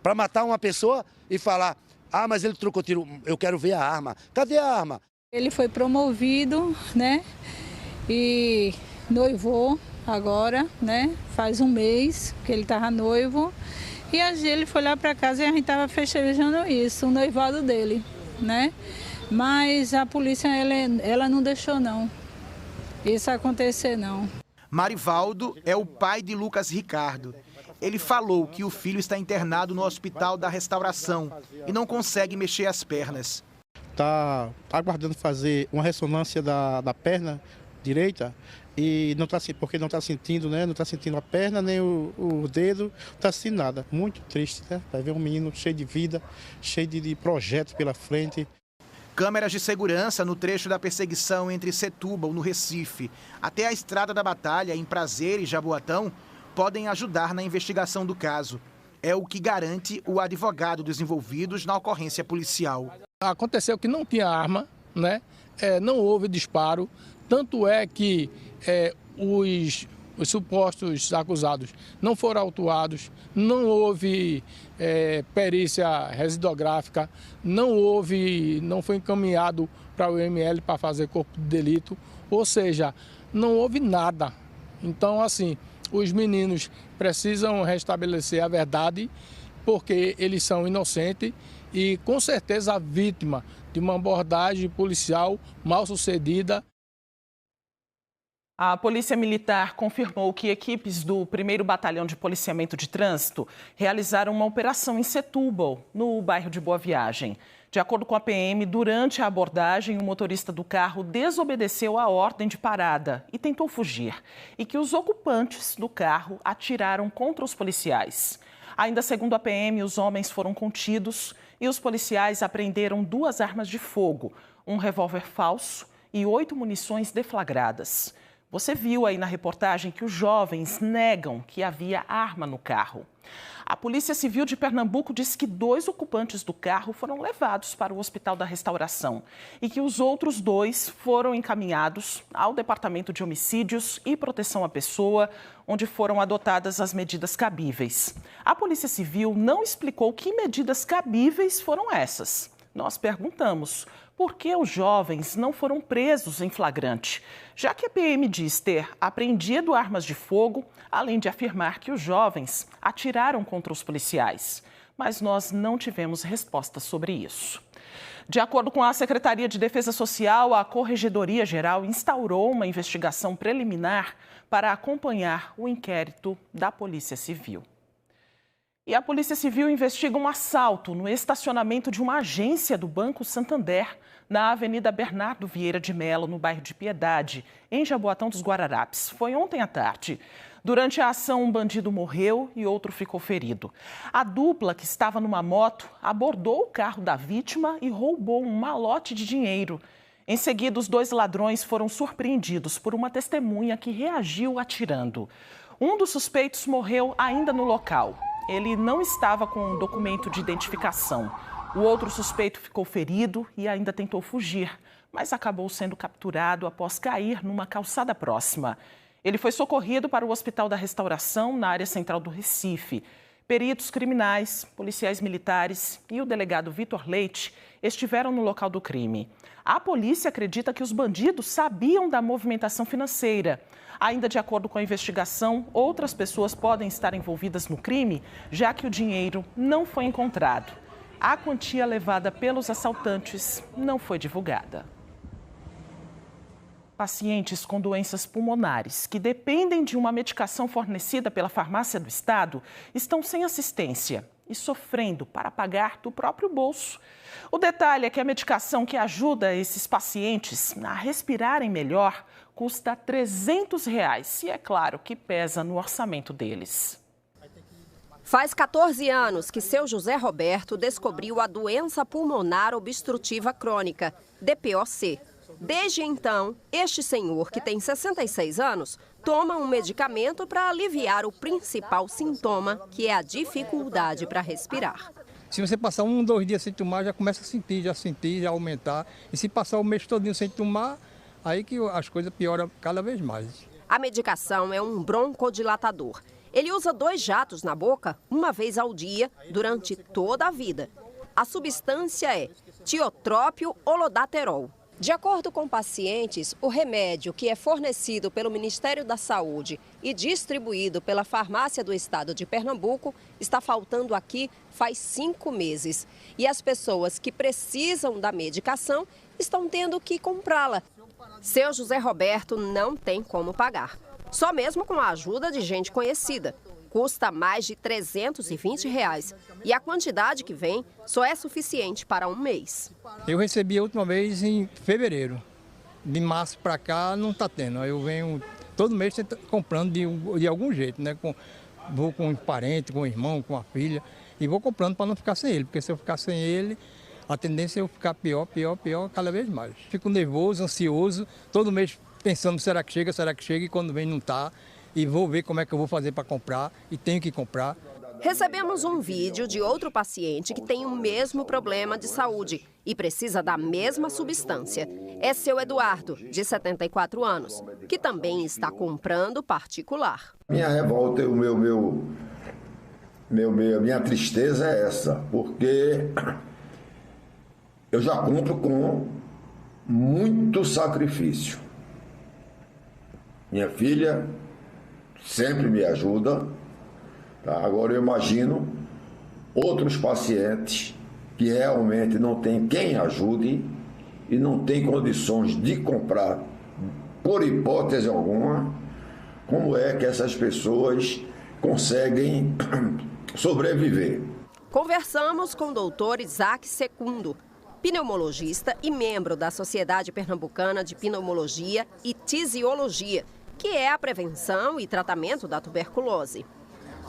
para matar uma pessoa e falar: ah, mas ele trocou tiro, eu quero ver a arma. Cadê a arma? Ele foi promovido, né? E noivou agora, né? Faz um mês que ele estava noivo. E ele foi lá para casa e a gente estava festejando isso, o noivado dele, né? Mas a polícia, ela não deixou, não. Isso acontecer, não. Marivaldo é o pai de Lucas Ricardo. Ele falou que o filho está internado no Hospital da Restauração e não consegue mexer as pernas. Está aguardando fazer uma ressonância da perna direita e não está, porque não está sentindo, né? Não está sentindo a perna nem o dedo, não está sentindo nada. Muito triste, né? Vai ver um menino cheio de vida, cheio de projetos pela frente. Câmeras de segurança no trecho da perseguição entre Setúbal, no Recife, até a Estrada da Batalha, em Prazer e Jaboatão, podem ajudar na investigação do caso. É o que garante o advogado dos envolvidos na ocorrência policial. Aconteceu que não tinha arma, né? Não houve disparo, tanto é que os supostos acusados não foram autuados, não houve perícia residográfica, não foi encaminhado para o IML para fazer corpo de delito, ou seja, não houve nada. Então, assim, os meninos precisam restabelecer a verdade, porque eles são inocentes e, com certeza, a vítima de uma abordagem policial mal sucedida. A Polícia Militar confirmou que equipes do 1º Batalhão de Policiamento de Trânsito realizaram uma operação em Setúbal, no bairro de Boa Viagem. De acordo com a PM, durante a abordagem, o motorista do carro desobedeceu a ordem de parada e tentou fugir, e que os ocupantes do carro atiraram contra os policiais. Ainda segundo a PM, os homens foram contidos e os policiais apreenderam 2 armas de fogo, um revólver falso e 8 munições deflagradas. Você viu aí na reportagem que os jovens negam que havia arma no carro. A Polícia Civil de Pernambuco diz que 2 ocupantes do carro foram levados para o Hospital da Restauração e que os outros 2 foram encaminhados ao Departamento de Homicídios e Proteção à Pessoa, onde foram adotadas as medidas cabíveis. A Polícia Civil não explicou que medidas cabíveis foram essas. Nós perguntamos por que os jovens não foram presos em flagrante, já que a PM diz ter apreendido armas de fogo, além de afirmar que os jovens atiraram contra os policiais. Mas nós não tivemos resposta sobre isso. De acordo com a Secretaria de Defesa Social, a Corregedoria Geral instaurou uma investigação preliminar para acompanhar o inquérito da Polícia Civil. E a Polícia Civil investiga um assalto no estacionamento de uma agência do Banco Santander, na Avenida Bernardo Vieira de Mello, no bairro de Piedade, em Jaboatão dos Guararapes. Foi ontem à tarde. Durante a ação, um bandido morreu e outro ficou ferido. A dupla, que estava numa moto, abordou o carro da vítima e roubou um malote de dinheiro. Em seguida, os 2 ladrões foram surpreendidos por uma testemunha que reagiu atirando. Um dos suspeitos morreu ainda no local. Ele não estava com um documento de identificação. O outro suspeito ficou ferido e ainda tentou fugir, mas acabou sendo capturado após cair numa calçada próxima. Ele foi socorrido para o Hospital da Restauração, na área central do Recife. Peritos criminais, policiais militares e o delegado Vitor Leite estiveram no local do crime. A polícia acredita que os bandidos sabiam da movimentação financeira. Ainda de acordo com a investigação, outras pessoas podem estar envolvidas no crime, já que o dinheiro não foi encontrado. A quantia levada pelos assaltantes não foi divulgada. Pacientes com doenças pulmonares que dependem de uma medicação fornecida pela farmácia do estado estão sem assistência e sofrendo para pagar do próprio bolso. O detalhe é que a medicação que ajuda esses pacientes a respirarem melhor custa R$ 300 e é claro que pesa no orçamento deles. Faz 14 anos que seu José Roberto descobriu a doença pulmonar obstrutiva crônica, DPOC. Desde então, este senhor, que tem 66 anos, toma um medicamento para aliviar o principal sintoma, que é a dificuldade para respirar. Se você passar 1, 2 dias sem tomar, já começa a sentir, já aumentar. E se passar o mês todinho sem tomar, aí que as coisas pioram cada vez mais. A medicação é um broncodilatador. Ele usa 2 jatos na boca, uma vez ao dia, durante toda a vida. A substância é tiotrópio holodaterol. De acordo com pacientes, o remédio, que é fornecido pelo Ministério da Saúde e distribuído pela Farmácia do Estado de Pernambuco, está faltando aqui faz 5 meses. E as pessoas que precisam da medicação estão tendo que comprá-la. Seu José Roberto não tem como pagar. Só mesmo com a ajuda de gente conhecida. Custa mais de R$ 320 e a quantidade que vem só é suficiente para um mês. Eu recebi a última vez em fevereiro. De março para cá não está tendo. Eu venho todo mês comprando de algum jeito, né? Vou com um parente, com um irmão, com uma filha e vou comprando para não ficar sem ele, porque se eu ficar sem ele, a tendência é eu ficar pior cada vez mais. Fico nervoso, ansioso, todo mês pensando será que chega e quando vem não está. E vou ver como é que eu vou fazer para comprar e tenho que comprar. Recebemos um vídeo de outro paciente que tem o mesmo problema de saúde e precisa da mesma substância. É seu Eduardo, de 74 anos, que também está comprando particular. Minha revolta, minha tristeza é essa, porque eu já compro com muito sacrifício. Minha filha sempre me ajuda, tá? Agora eu imagino outros pacientes que realmente não tem quem ajude e não tem condições de comprar, por hipótese alguma, como é que essas pessoas conseguem sobreviver. Conversamos com o doutor Isaac Secundo, pneumologista e membro da Sociedade Pernambucana de Pneumologia e Tisiologia, que é a prevenção e tratamento da tuberculose.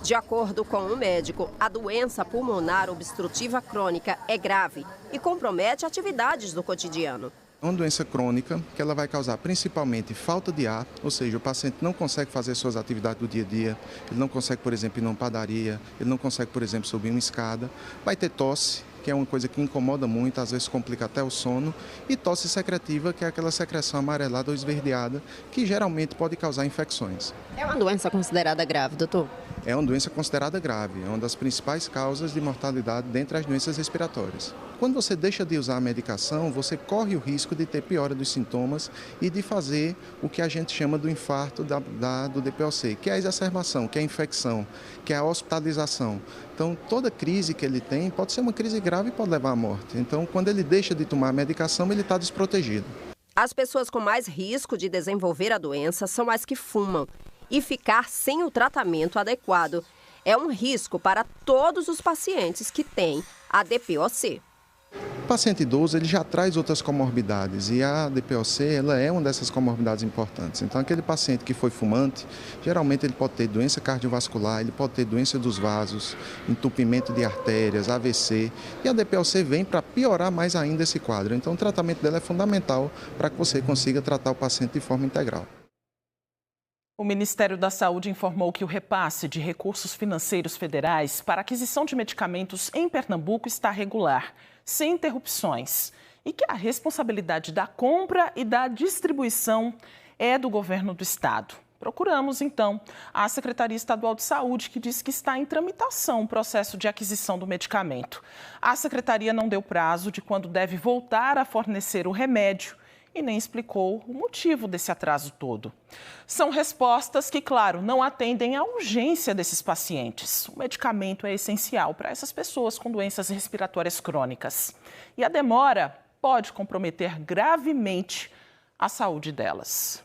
De acordo com o médico, a doença pulmonar obstrutiva crônica é grave e compromete atividades do cotidiano. É uma doença crônica que ela vai causar principalmente falta de ar, ou seja, o paciente não consegue fazer suas atividades do dia a dia, ele não consegue, por exemplo, ir numa padaria, ele não consegue, por exemplo, subir uma escada, vai ter tosse, que é uma coisa que incomoda muito, às vezes complica até o sono, e tosse secretiva, que é aquela secreção amarelada ou esverdeada, que geralmente pode causar infecções. É uma doença considerada grave, doutor? É uma doença considerada grave, é uma das principais causas de mortalidade dentre as doenças respiratórias. Quando você deixa de usar a medicação, você corre o risco de ter piora dos sintomas e de fazer o que a gente chama do infarto do DPOC, que é a exacerbação, que é a infecção, que é a hospitalização. Então, toda crise que ele tem pode ser uma crise grave e pode levar à morte. Então, quando ele deixa de tomar a medicação, ele está desprotegido. As pessoas com mais risco de desenvolver a doença são as que fumam. E ficar sem o tratamento adequado é um risco para todos os pacientes que têm a DPOC. O paciente idoso ele já traz outras comorbidades e a DPOC ela é uma dessas comorbidades importantes. Então, aquele paciente que foi fumante, geralmente ele pode ter doença cardiovascular, ele pode ter doença dos vasos, entupimento de artérias, AVC, e a DPOC vem para piorar mais ainda esse quadro. Então, o tratamento dela é fundamental para que você consiga tratar o paciente de forma integral. O Ministério da Saúde informou que o repasse de recursos financeiros federais para aquisição de medicamentos em Pernambuco está regular, sem interrupções, e que a responsabilidade da compra e da distribuição é do governo do estado. Procuramos, então, a Secretaria Estadual de Saúde, que diz que está em tramitação o processo de aquisição do medicamento. A Secretaria não deu prazo de quando deve voltar a fornecer o remédio e nem explicou o motivo desse atraso todo. São respostas que, claro, não atendem à urgência desses pacientes. O medicamento é essencial para essas pessoas com doenças respiratórias crônicas. E a demora pode comprometer gravemente a saúde delas.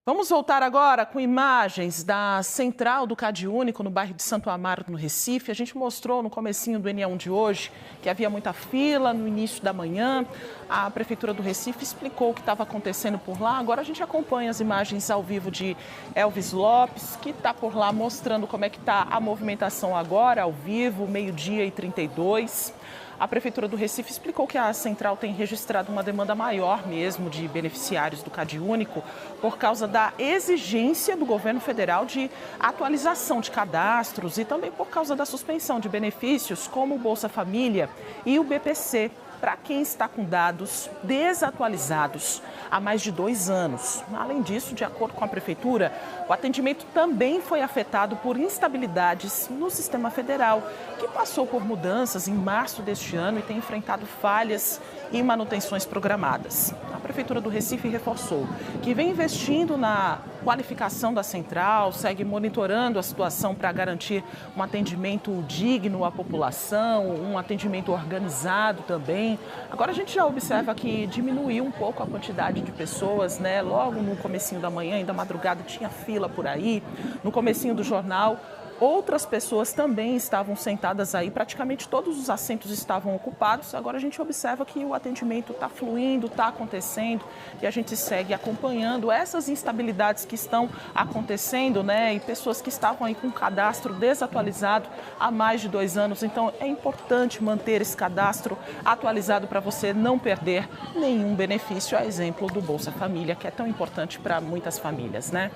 Vamos voltar agora com imagens da central do CadÚnico no bairro de Santo Amaro, no Recife. A gente mostrou no comecinho do NE1 de hoje que havia muita fila no início da manhã. A Prefeitura do Recife explicou o que estava acontecendo por lá. Agora a gente acompanha as imagens ao vivo de Elvis Lopes, que está por lá mostrando como é que está a movimentação agora, ao vivo, 12h32. A Prefeitura do Recife explicou que a central tem registrado uma demanda maior mesmo de beneficiários do CadÚnico por causa da exigência do governo federal de atualização de cadastros e também por causa da suspensão de benefícios como o Bolsa Família e o BPC para quem está com dados desatualizados há mais de 2 anos. Além disso, de acordo com a Prefeitura, o atendimento também foi afetado por instabilidades no sistema federal, que passou por mudanças em março deste ano e tem enfrentado falhas e manutenções programadas. A Prefeitura do Recife reforçou que vem investindo na qualificação da central, segue monitorando a situação para garantir um atendimento digno à população, um atendimento organizado também. Agora a gente já observa que diminuiu um pouco a quantidade de pessoas, né? Logo no comecinho da manhã, ainda madrugada, tinha fila por aí. No comecinho do jornal, outras pessoas também estavam sentadas aí, praticamente todos os assentos estavam ocupados. Agora a gente observa que o atendimento está fluindo, está acontecendo e a gente segue acompanhando essas instabilidades que estão acontecendo, né? E pessoas que estavam aí com o cadastro desatualizado há mais de 2 anos. Então é importante manter esse cadastro atualizado para você não perder nenhum benefício, a exemplo do Bolsa Família, que é tão importante para muitas famílias, né?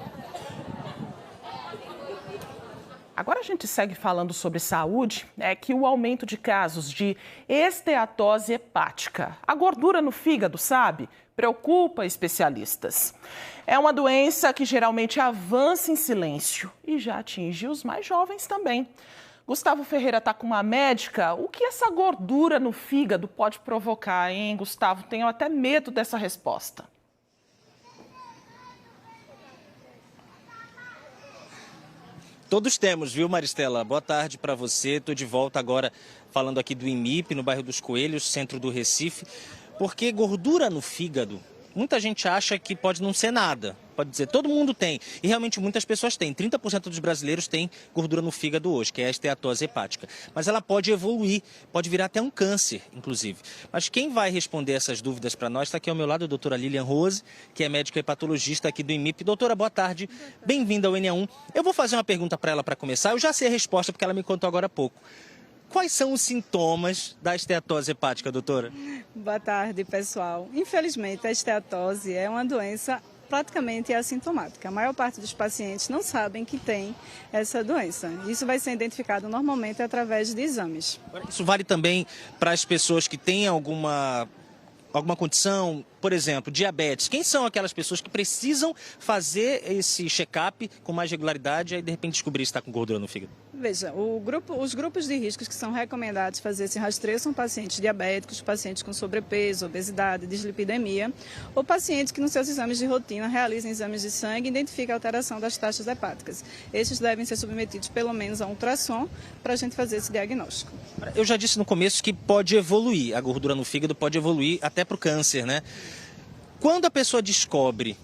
Agora a gente segue falando sobre saúde, que o aumento de casos de esteatose hepática, a gordura no fígado, sabe, preocupa especialistas. É uma doença que geralmente avança em silêncio e já atinge os mais jovens também. Gustavo Ferreira está com uma médica. O que essa gordura no fígado pode provocar, hein, Gustavo? Tenho até medo dessa resposta. Todos temos, viu, Maristela? Boa tarde para você. Estou de volta agora falando aqui do IMIP, no bairro dos Coelhos, centro do Recife. Porque gordura no fígado, muita gente acha que pode não ser nada. pode dizer, todo mundo tem. E realmente muitas pessoas têm. 30% dos brasileiros têm gordura no fígado hoje, que é a esteatose hepática. Mas ela pode evoluir, pode virar até um câncer, inclusive. Mas quem vai responder essas dúvidas para nós está aqui ao meu lado a doutora Lilian Rose, que é médica hepatologista aqui do IMIP. Doutora, boa tarde. Bem-vinda ao NA1. Eu vou fazer uma pergunta para ela para começar. Eu já sei a resposta porque ela me contou agora há pouco. Quais são os sintomas da esteatose hepática, doutora? Boa tarde, pessoal. Infelizmente, a esteatose é uma doença praticamente assintomática. A maior parte dos pacientes não sabem que tem essa doença. Isso vai ser identificado normalmente através de exames. Isso vale também para as pessoas que têm alguma condição, por exemplo, diabetes. Quem são aquelas pessoas que precisam fazer esse check-up com mais regularidade e aí, de repente, descobrir se está com gordura no fígado? Veja, os grupos de riscos que são recomendados fazer esse rastreio são pacientes diabéticos, pacientes com sobrepeso, obesidade, dislipidemia, ou pacientes que nos seus exames de rotina realizam exames de sangue e identificam a alteração das taxas hepáticas. Estes devem ser submetidos pelo menos a um ultrassom para a gente fazer esse diagnóstico. Eu já disse no começo que pode evoluir, a gordura no fígado pode evoluir até para o câncer, né? Quando a pessoa descobre,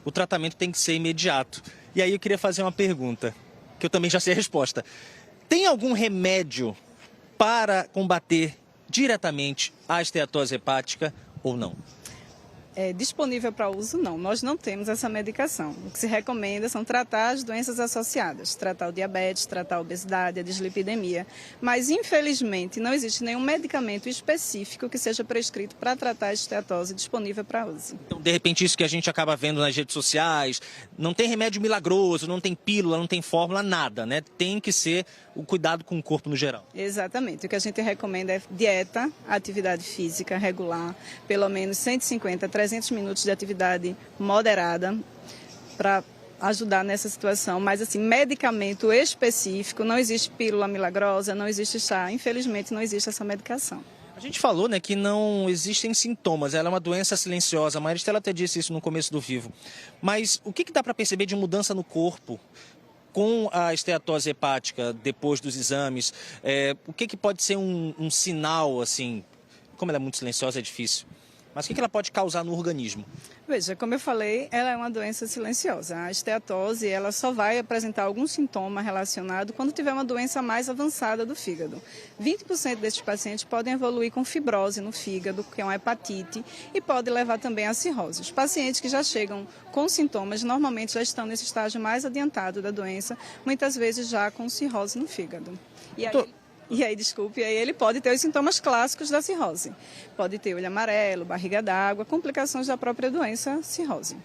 o tratamento tem que ser imediato. E aí eu queria fazer uma pergunta, que eu também já sei a resposta. Tem algum remédio para combater diretamente a esteatose hepática ou não? Disponível para uso, não. Nós não temos essa medicação. O que se recomenda são tratar as doenças associadas, tratar o diabetes, tratar a obesidade, a dislipidemia. Mas, infelizmente, não existe nenhum medicamento específico que seja prescrito para tratar a esteatose disponível para uso. Então, de repente, isso que a gente acaba vendo nas redes sociais, não tem remédio milagroso, não tem pílula, não tem fórmula, nada, né? Tem que ser o cuidado com o corpo no geral. Exatamente. O que a gente recomenda é dieta, atividade física regular, pelo menos 150 a 300 minutos de atividade moderada para ajudar nessa situação. Mas, assim, medicamento específico, não existe pílula milagrosa, não existe chá. Infelizmente, não existe essa medicação. A gente falou, né, que não existem sintomas, ela é uma doença silenciosa. A Maristela até disse isso no começo do Vivo. Mas o que dá para perceber de mudança no corpo com a esteatose hepática depois dos exames? O que pode ser um sinal, assim, como ela é muito silenciosa, é difícil. Mas o que ela pode causar no organismo? Veja, como eu falei, ela é uma doença silenciosa. A esteatose, ela só vai apresentar algum sintoma relacionado quando tiver uma doença mais avançada do fígado. 20% desses pacientes podem evoluir com fibrose no fígado, que é uma hepatite, e pode levar também a cirrose. Os pacientes que já chegam com sintomas, normalmente já estão nesse estágio mais adiantado da doença, muitas vezes já com cirrose no fígado. E aí, ele pode ter os sintomas clássicos da cirrose. Pode ter olho amarelo, barriga d'água, complicações da própria doença cirrose.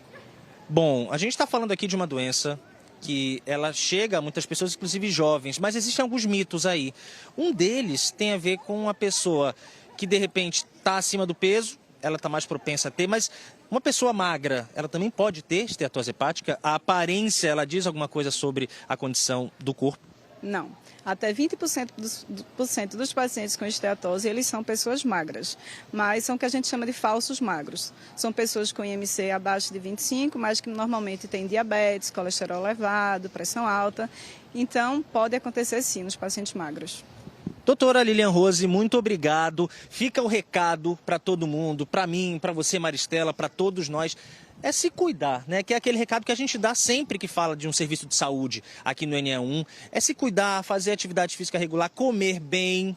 Bom, a gente está falando aqui de uma doença que ela chega a muitas pessoas, inclusive jovens, mas existem alguns mitos aí. Um deles tem a ver com uma pessoa que, de repente, está acima do peso, ela está mais propensa a ter, mas uma pessoa magra, ela também pode ter esteatose hepática? A aparência, ela diz alguma coisa sobre a condição do corpo? Não. Até 20% dos pacientes com esteatose, eles são pessoas magras, mas são o que a gente chama de falsos magros. São pessoas com IMC abaixo de 25, mas que normalmente têm diabetes, colesterol elevado, pressão alta. Então, pode acontecer sim nos pacientes magros. Doutora Lilian Rose, muito obrigado. Fica o recado para todo mundo, para mim, para você, Maristela, para todos nós. É se cuidar, né? Que é aquele recado que a gente dá sempre que fala de um serviço de saúde aqui no NA1. É se cuidar, fazer atividade física regular, comer bem.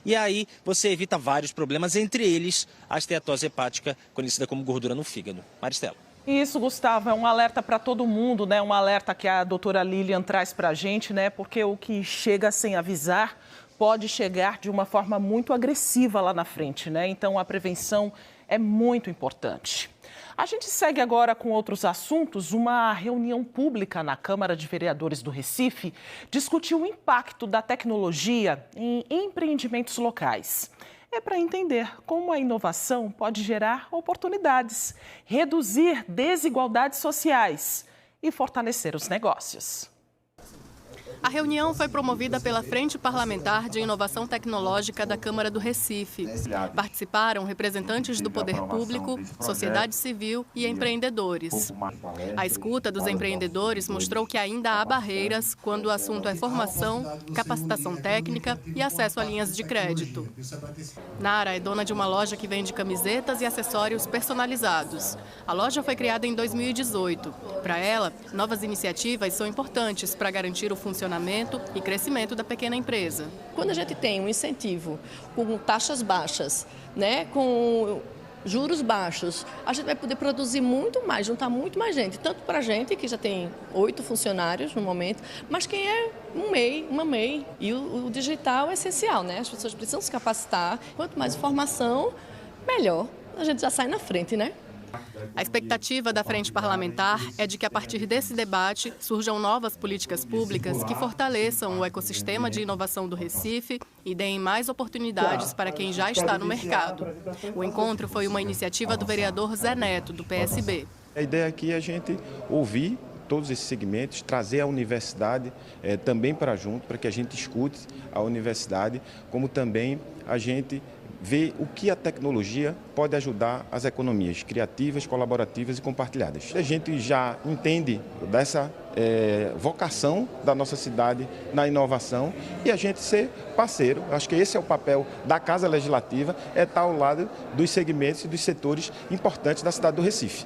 E aí você evita vários problemas, entre eles a esteatose hepática, conhecida como gordura no fígado. Maristela. Isso, Gustavo, é um alerta para todo mundo, né? Um alerta que a doutora Lilian traz para a gente, né? Porque o que chega sem avisar pode chegar de uma forma muito agressiva lá na frente, né? Então a prevenção é muito importante. A gente segue agora com outros assuntos. Uma reunião pública na Câmara de Vereadores do Recife discutiu o impacto da tecnologia em empreendimentos locais. É para entender como a inovação pode gerar oportunidades, reduzir desigualdades sociais e fortalecer os negócios. A reunião foi promovida pela Frente Parlamentar de Inovação Tecnológica da Câmara do Recife. Participaram representantes do poder público, sociedade civil e empreendedores. A escuta dos empreendedores mostrou que ainda há barreiras quando o assunto é formação, capacitação técnica e acesso a linhas de crédito. Nara é dona de uma loja que vende camisetas e acessórios personalizados. A loja foi criada em 2018. Para ela, novas iniciativas são importantes para garantir o funcionamento e crescimento da pequena empresa. Quando a gente tem um incentivo com taxas baixas, né, com juros baixos, a gente vai poder produzir muito mais, juntar muito mais gente, tanto para a gente, que já tem 8 funcionários no momento, mas quem é um MEI, uma MEI. E o digital é essencial, né? As pessoas precisam se capacitar. Quanto mais informação, melhor. A gente já sai na frente, né? A expectativa da Frente Parlamentar é de que, a partir desse debate, surjam novas políticas públicas que fortaleçam o ecossistema de inovação do Recife e deem mais oportunidades para quem já está no mercado. O encontro foi uma iniciativa do vereador Zé Neto, do PSB. A ideia aqui é a gente ouvir todos esses segmentos, trazer a universidade também para junto, para que a gente escute a universidade, como também a gente ver o que a tecnologia pode ajudar as economias criativas, colaborativas e compartilhadas. A gente já entende dessa vocação da nossa cidade na inovação e a gente ser parceiro. Acho que esse é o papel da Casa Legislativa, é estar ao lado dos segmentos e dos setores importantes da cidade do Recife.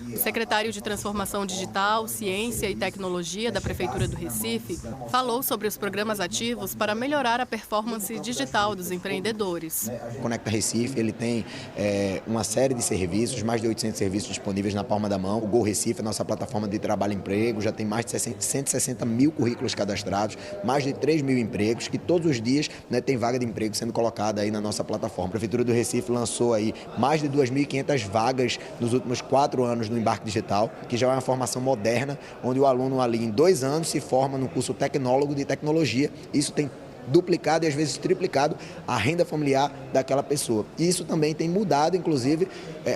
O secretário de Transformação Digital, Ciência e Tecnologia da Prefeitura do Recife falou sobre os programas ativos para melhorar a performance digital dos empreendedores. O Conecta Recife, ele tem uma série de serviços, mais de 800 serviços disponíveis na palma da mão. O Go Recife, a nossa plataforma de trabalho e emprego, já tem mais de 160 mil currículos cadastrados, mais de 3 mil empregos, que todos os dias, né, tem vaga de emprego sendo colocada aí na nossa plataforma. A Prefeitura do Recife lançou aí mais de 2.500 vagas nos últimos 4 anos no Embarque Digital, que já é uma formação moderna, onde o aluno ali em 2 anos se forma no curso tecnólogo de tecnologia. Isso tem duplicado e às vezes triplicado a renda familiar daquela pessoa. E isso também tem mudado, inclusive,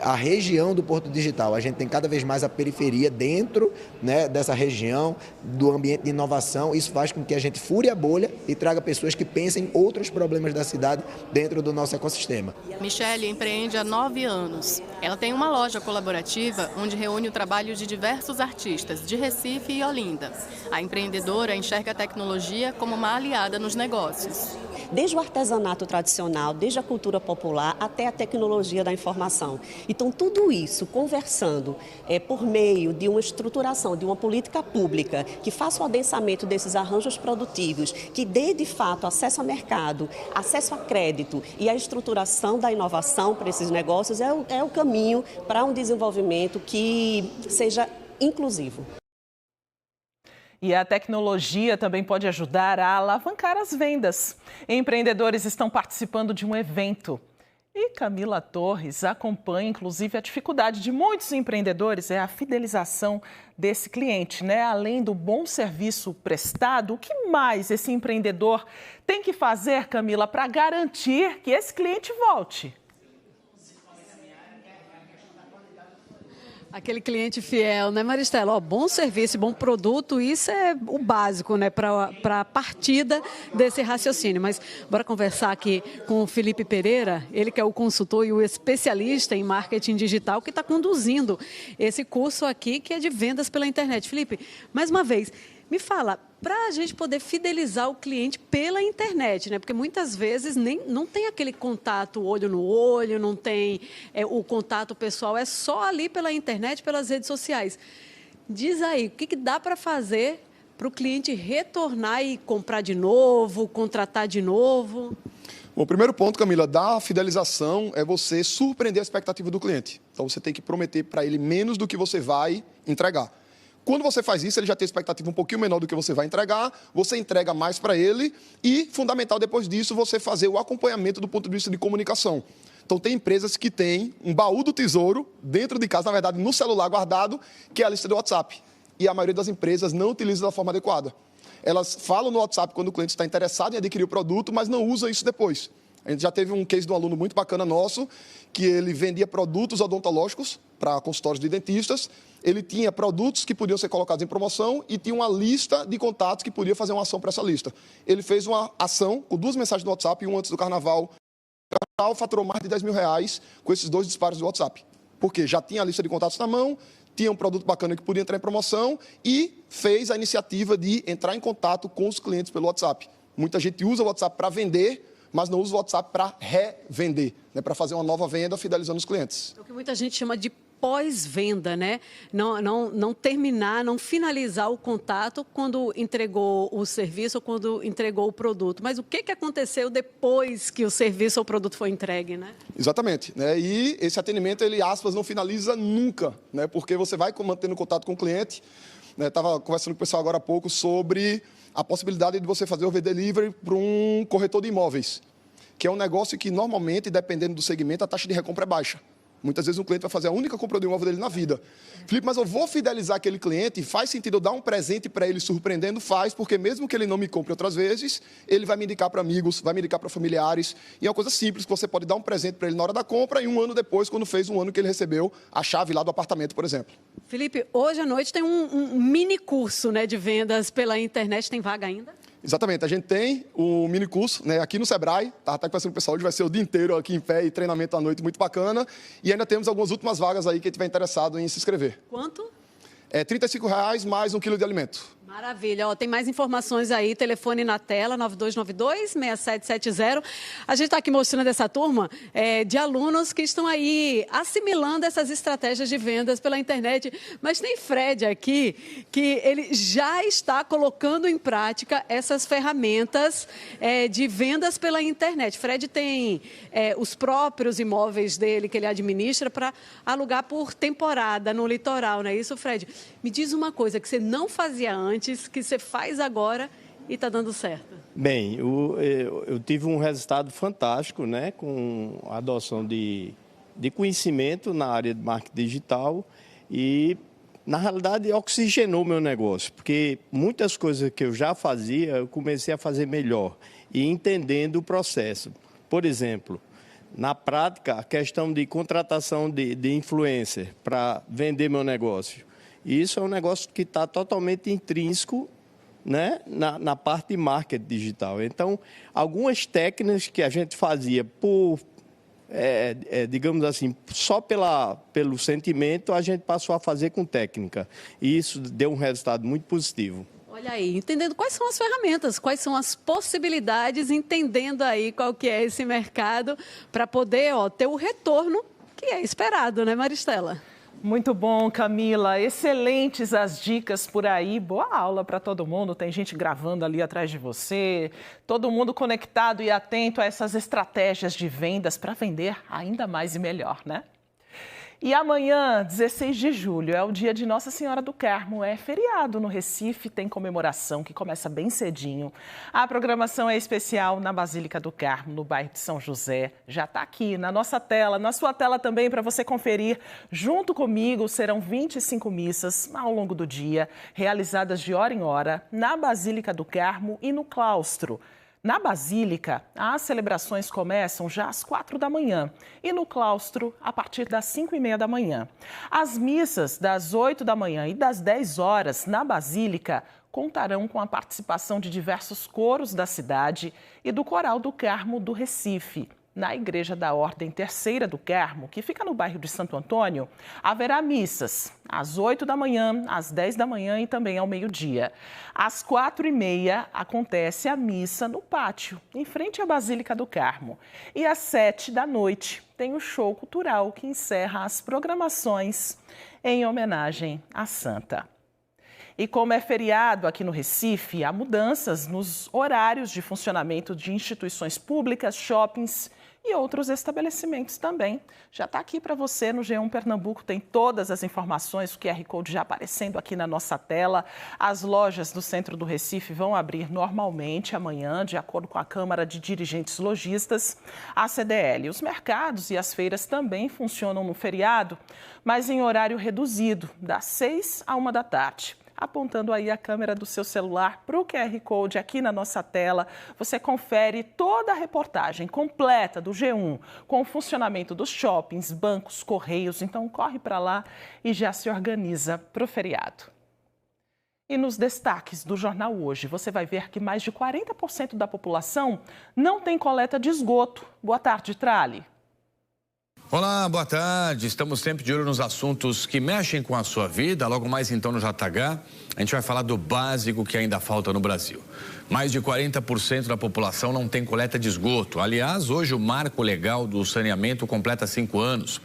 a região do Porto Digital. A gente tem cada vez mais a periferia dentro, né, dessa região, do ambiente de inovação. Isso faz com que a gente fure a bolha e traga pessoas que pensem outros problemas da cidade dentro do nosso ecossistema. Michele empreende há 9 anos. Ela tem uma loja colaborativa onde reúne o trabalho de diversos artistas de Recife e Olinda. A empreendedora enxerga a tecnologia como uma aliada nos negócios. Desde o artesanato tradicional, desde a cultura popular até a tecnologia da informação. Então, tudo isso conversando por meio de uma estruturação, de uma política pública que faça o adensamento desses arranjos produtivos, que dê, de fato, acesso ao mercado, acesso a crédito e a estruturação da inovação para esses negócios é o caminho para um desenvolvimento que seja inclusivo. E a tecnologia também pode ajudar a alavancar as vendas. Empreendedores estão participando de um evento. E Camila Torres acompanha, inclusive, a dificuldade de muitos empreendedores é a fidelização desse cliente, né? Além do bom serviço prestado, o que mais esse empreendedor tem que fazer, Camila, para garantir que esse cliente volte? Aquele cliente fiel, né, Maristela? Ó, bom serviço, bom produto, isso é o básico, né, para a partida desse raciocínio. Mas bora conversar aqui com o Felipe Pereira, ele que é o consultor e o especialista em marketing digital que está conduzindo esse curso aqui, que é de vendas pela internet. Felipe, mais uma vez, me fala, para a gente poder fidelizar o cliente pela internet, né? Porque muitas vezes não tem aquele contato olho no olho, não tem o contato pessoal, é só ali pela internet, pelas redes sociais. Diz aí, o que dá para fazer para o cliente retornar e comprar de novo, contratar de novo? Bom, o primeiro ponto, Camila, da fidelização é você surpreender a expectativa do cliente. Então, você tem que prometer para ele menos do que você vai entregar. Quando você faz isso, ele já tem expectativa um pouquinho menor do que você vai entregar, você entrega mais para ele e, fundamental, depois disso, você fazer o acompanhamento do ponto de vista de comunicação. Então, tem empresas que têm um baú do tesouro dentro de casa, na verdade, no celular guardado, que é a lista do WhatsApp. E a maioria das empresas não utiliza da forma adequada. Elas falam no WhatsApp quando o cliente está interessado em adquirir o produto, mas não usa isso depois. A gente já teve um case de um aluno muito bacana nosso, que ele vendia produtos odontológicos para consultórios de dentistas. Ele tinha produtos que podiam ser colocados em promoção e tinha uma lista de contatos que podia fazer uma ação para essa lista. Ele fez uma ação com 2 mensagens do WhatsApp, um antes do Carnaval. O Carnaval faturou mais de R$10 mil com esses 2 disparos do WhatsApp. Porque já tinha a lista de contatos na mão, tinha um produto bacana que podia entrar em promoção e fez a iniciativa de entrar em contato com os clientes pelo WhatsApp. Muita gente usa o WhatsApp para vender, mas não usa o WhatsApp para revender, né, para fazer uma nova venda, fidelizando os clientes. É o que muita gente chama de pós-venda, né? Não terminar, não finalizar o contato quando entregou o serviço ou quando entregou o produto. Mas o que aconteceu depois que o serviço ou o produto foi entregue, né? Exatamente. Né? E esse atendimento, ele, aspas, não finaliza nunca, né? Porque você vai mantendo contato com o cliente. Estava conversando com o pessoal agora há pouco sobre a possibilidade de você fazer o delivery para um corretor de imóveis, que é um negócio que, normalmente, dependendo do segmento, a taxa de recompra é baixa. Muitas vezes o cliente vai fazer a única compra do imóvel dele na vida. Felipe, mas eu vou fidelizar aquele cliente, faz sentido eu dar um presente para ele surpreendendo? Faz, porque mesmo que ele não me compre outras vezes, ele vai me indicar para amigos, vai me indicar para familiares. E é uma coisa simples, que você pode dar um presente para ele na hora da compra e 1 ano depois, quando fez 1 ano que ele recebeu a chave lá do apartamento, por exemplo. Felipe, hoje à noite tem um mini curso, né, de vendas pela internet. Tem vaga ainda? Exatamente, a gente tem o mini curso, né, aqui no Sebrae, tá até conversando com o pessoal, hoje vai ser o dia inteiro aqui em pé e treinamento à noite muito bacana. E ainda temos algumas últimas vagas aí, quem estiver interessado em se inscrever. Quanto? É R$35 mais 1 quilo de alimento. Maravilha. Ó, tem mais informações aí, telefone na tela, 9292-6770. A gente está aqui mostrando essa turma de alunos que estão aí assimilando essas estratégias de vendas pela internet. Mas tem Fred aqui, que ele já está colocando em prática essas ferramentas de vendas pela internet. Fred tem os próprios imóveis dele que ele administra para alugar por temporada no litoral, não é isso, Fred? Me diz uma coisa que você não fazia antes, que você faz agora e está dando certo. Bem, eu tive um resultado fantástico, né, com a adoção de conhecimento na área de marketing digital e, na realidade, oxigenou meu negócio, porque muitas coisas que eu já fazia, eu comecei a fazer melhor e entendendo o processo. Por exemplo, na prática, a questão de contratação de influencer para vender meu negócio. Isso é um negócio que está totalmente intrínseco, né, na parte de marketing digital. Então, algumas técnicas que a gente fazia digamos assim, só pelo sentimento, a gente passou a fazer com técnica. E isso deu um resultado muito positivo. Olha aí, entendendo quais são as ferramentas, quais são as possibilidades, entendendo aí qual que é esse mercado para poder ter o retorno que é esperado, né, Maristela? Muito bom, Camila. Excelentes as dicas por aí. Boa aula para todo mundo. Tem gente gravando ali atrás de você. Todo mundo conectado e atento a essas estratégias de vendas para vender ainda mais e melhor, né? E amanhã, 16 de julho, é o dia de Nossa Senhora do Carmo. É feriado no Recife, tem comemoração que começa bem cedinho. A programação é especial na Basílica do Carmo, no bairro de São José. Já está aqui na nossa tela, na sua tela também para você conferir. Junto comigo serão 25 missas ao longo do dia, realizadas de hora em hora na Basílica do Carmo e no claustro. Na Basílica, as celebrações começam já às 4 da manhã e no claustro a partir das 5h30 da manhã. As missas das 8 da manhã e das 10 horas na Basílica contarão com a participação de diversos coros da cidade e do Coral do Carmo do Recife. Na Igreja da Ordem Terceira do Carmo, que fica no bairro de Santo Antônio, haverá missas às 8 da manhã, às 10 da manhã e também ao meio-dia. Às 4h30 acontece a missa no pátio, em frente à Basílica do Carmo. E às 7 da noite tem o show cultural que encerra as programações em homenagem à Santa. E como é feriado aqui no Recife, há mudanças nos horários de funcionamento de instituições públicas, shoppings e outros estabelecimentos também. Já está aqui para você no G1 Pernambuco, tem todas as informações, o QR Code já aparecendo aqui na nossa tela. As lojas do centro do Recife vão abrir normalmente amanhã, de acordo com a Câmara de Dirigentes Lojistas, a CDL. Os mercados e as feiras também funcionam no feriado, mas em horário reduzido, das 6 à 1 da tarde. Apontando aí a câmera do seu celular para o QR Code aqui na nossa tela, você confere toda a reportagem completa do G1, com o funcionamento dos shoppings, bancos, correios. Então corre para lá e já se organiza para o feriado. E nos destaques do Jornal Hoje, você vai ver que mais de 40% da população não tem coleta de esgoto. Boa tarde, Trali. Olá, boa tarde. Estamos sempre de olho nos assuntos que mexem com a sua vida. Logo mais então no JH, a gente vai falar do básico que ainda falta no Brasil. Mais de 40% da população não tem coleta de esgoto. Aliás, hoje o marco legal do saneamento completa 5 anos.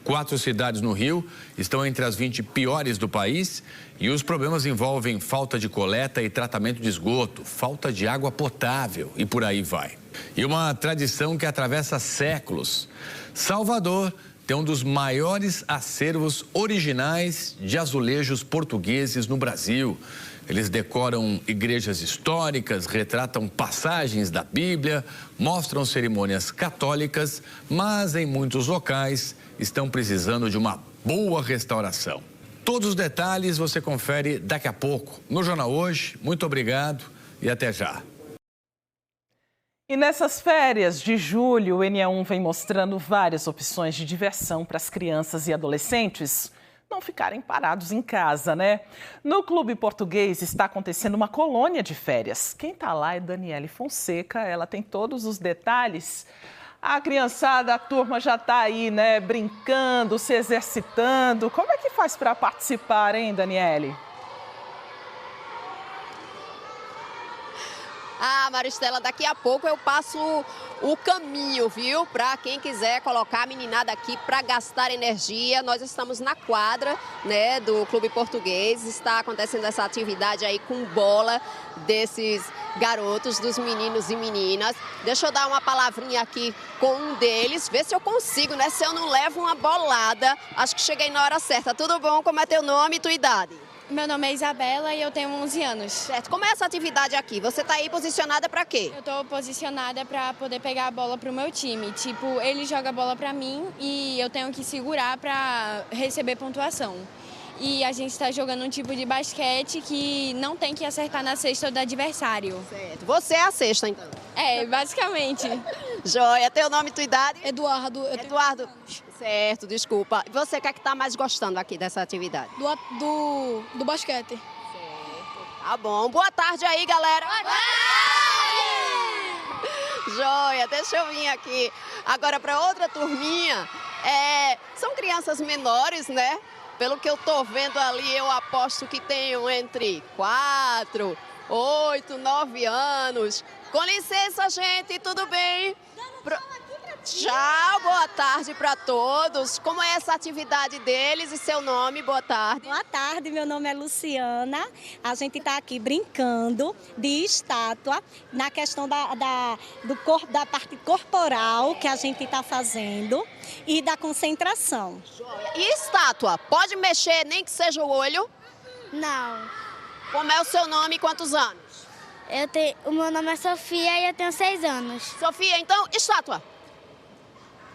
4 cidades no Rio estão entre as 20 piores do país e os problemas envolvem falta de coleta e tratamento de esgoto, falta de água potável e por aí vai. E uma tradição que atravessa séculos. Salvador tem um dos maiores acervos originais de azulejos portugueses no Brasil. Eles decoram igrejas históricas, retratam passagens da Bíblia, mostram cerimônias católicas, mas em muitos locais estão precisando de uma boa restauração. Todos os detalhes você confere daqui a pouco no Jornal Hoje. Muito obrigado e até já. E nessas férias de julho, o NE1 vem mostrando várias opções de diversão para as crianças e adolescentes não ficarem parados em casa, né? No Clube Português está acontecendo uma colônia de férias. Quem está lá é Daniele Fonseca, ela tem todos os detalhes. A criançada, a turma já está aí, né, brincando, se exercitando. Como é que faz para participar, hein, Daniele? Ah, Maristela, daqui a pouco eu passo o caminho, viu? Para quem quiser colocar a meninada aqui para gastar energia. Nós estamos na quadra, né, do Clube Português. Está acontecendo essa atividade aí com bola desses garotos, dos meninos e meninas. Deixa eu dar uma palavrinha aqui com um deles, ver se eu consigo, né? Se eu não levo uma bolada. Acho que cheguei na hora certa. Tudo bom? Como é teu nome e tua idade? Meu nome é Isabela e eu tenho 11 anos. Certo. Como é essa atividade aqui? Você está aí posicionada para quê? Eu estou posicionada para poder pegar a bola para o meu time. Tipo, ele joga a bola para mim e eu tenho que segurar para receber pontuação. E a gente está jogando um tipo de basquete que não tem que acertar na cesta do adversário. Certo. Você é a cesta, então? É, basicamente. Joia. Teu nome e tua idade? Eduardo. Eduardo. Certo, desculpa. E você, o que é que tá mais gostando aqui dessa atividade? Do basquete. Certo. Tá bom. Boa tarde aí, galera. Boa tarde! Joia, deixa eu vir aqui. Agora para outra turminha. São crianças menores, né? Pelo que eu tô vendo ali, eu aposto que tenham entre 4, 8, 9 anos. Com licença, gente, tudo bem? Tchau, boa tarde para todos. Como é essa atividade deles e seu nome? Boa tarde. Boa tarde, meu nome é Luciana. A gente está aqui brincando de estátua na questão da parte corporal que a gente está fazendo e da concentração. E estátua? Pode mexer, nem que seja o olho? Não. Como é o seu nome e quantos anos? O meu nome é Sofia e eu tenho 6 anos. Sofia, então, estátua.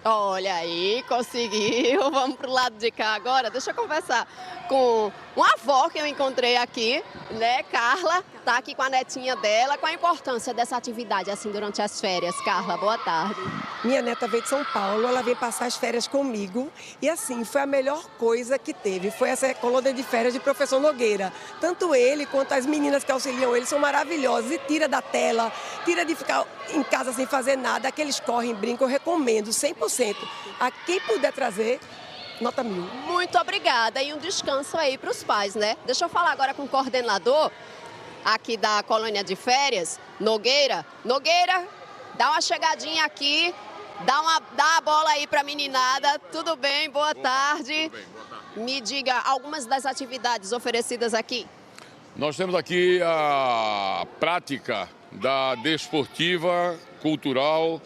Olha aí, conseguiu. Vamos pro lado de cá agora. Deixa eu conversar com uma avó que eu encontrei aqui, né? Carla, tá aqui com a netinha dela. Qual a importância dessa atividade assim durante as férias? Carla, boa tarde. Minha neta veio de São Paulo, ela veio passar as férias comigo e assim, foi a melhor coisa que teve, foi essa colônia de férias de professor Nogueira. Tanto ele quanto as meninas que auxiliam ele são maravilhosas e tira da tela, tira de ficar em casa sem fazer nada, aqueles correm, brincam, eu recomendo 100%. A quem puder trazer, nota 1000. Muito obrigada e um descanso aí para os pais, né? Deixa eu falar agora com o coordenador aqui da colônia de férias, Nogueira. Nogueira, dá uma chegadinha aqui. Dá a bola aí para a meninada. Tudo bem? Boa tarde. Tudo bem, boa tarde. Me diga algumas das atividades oferecidas aqui. Nós temos aqui a prática da desportiva, cultural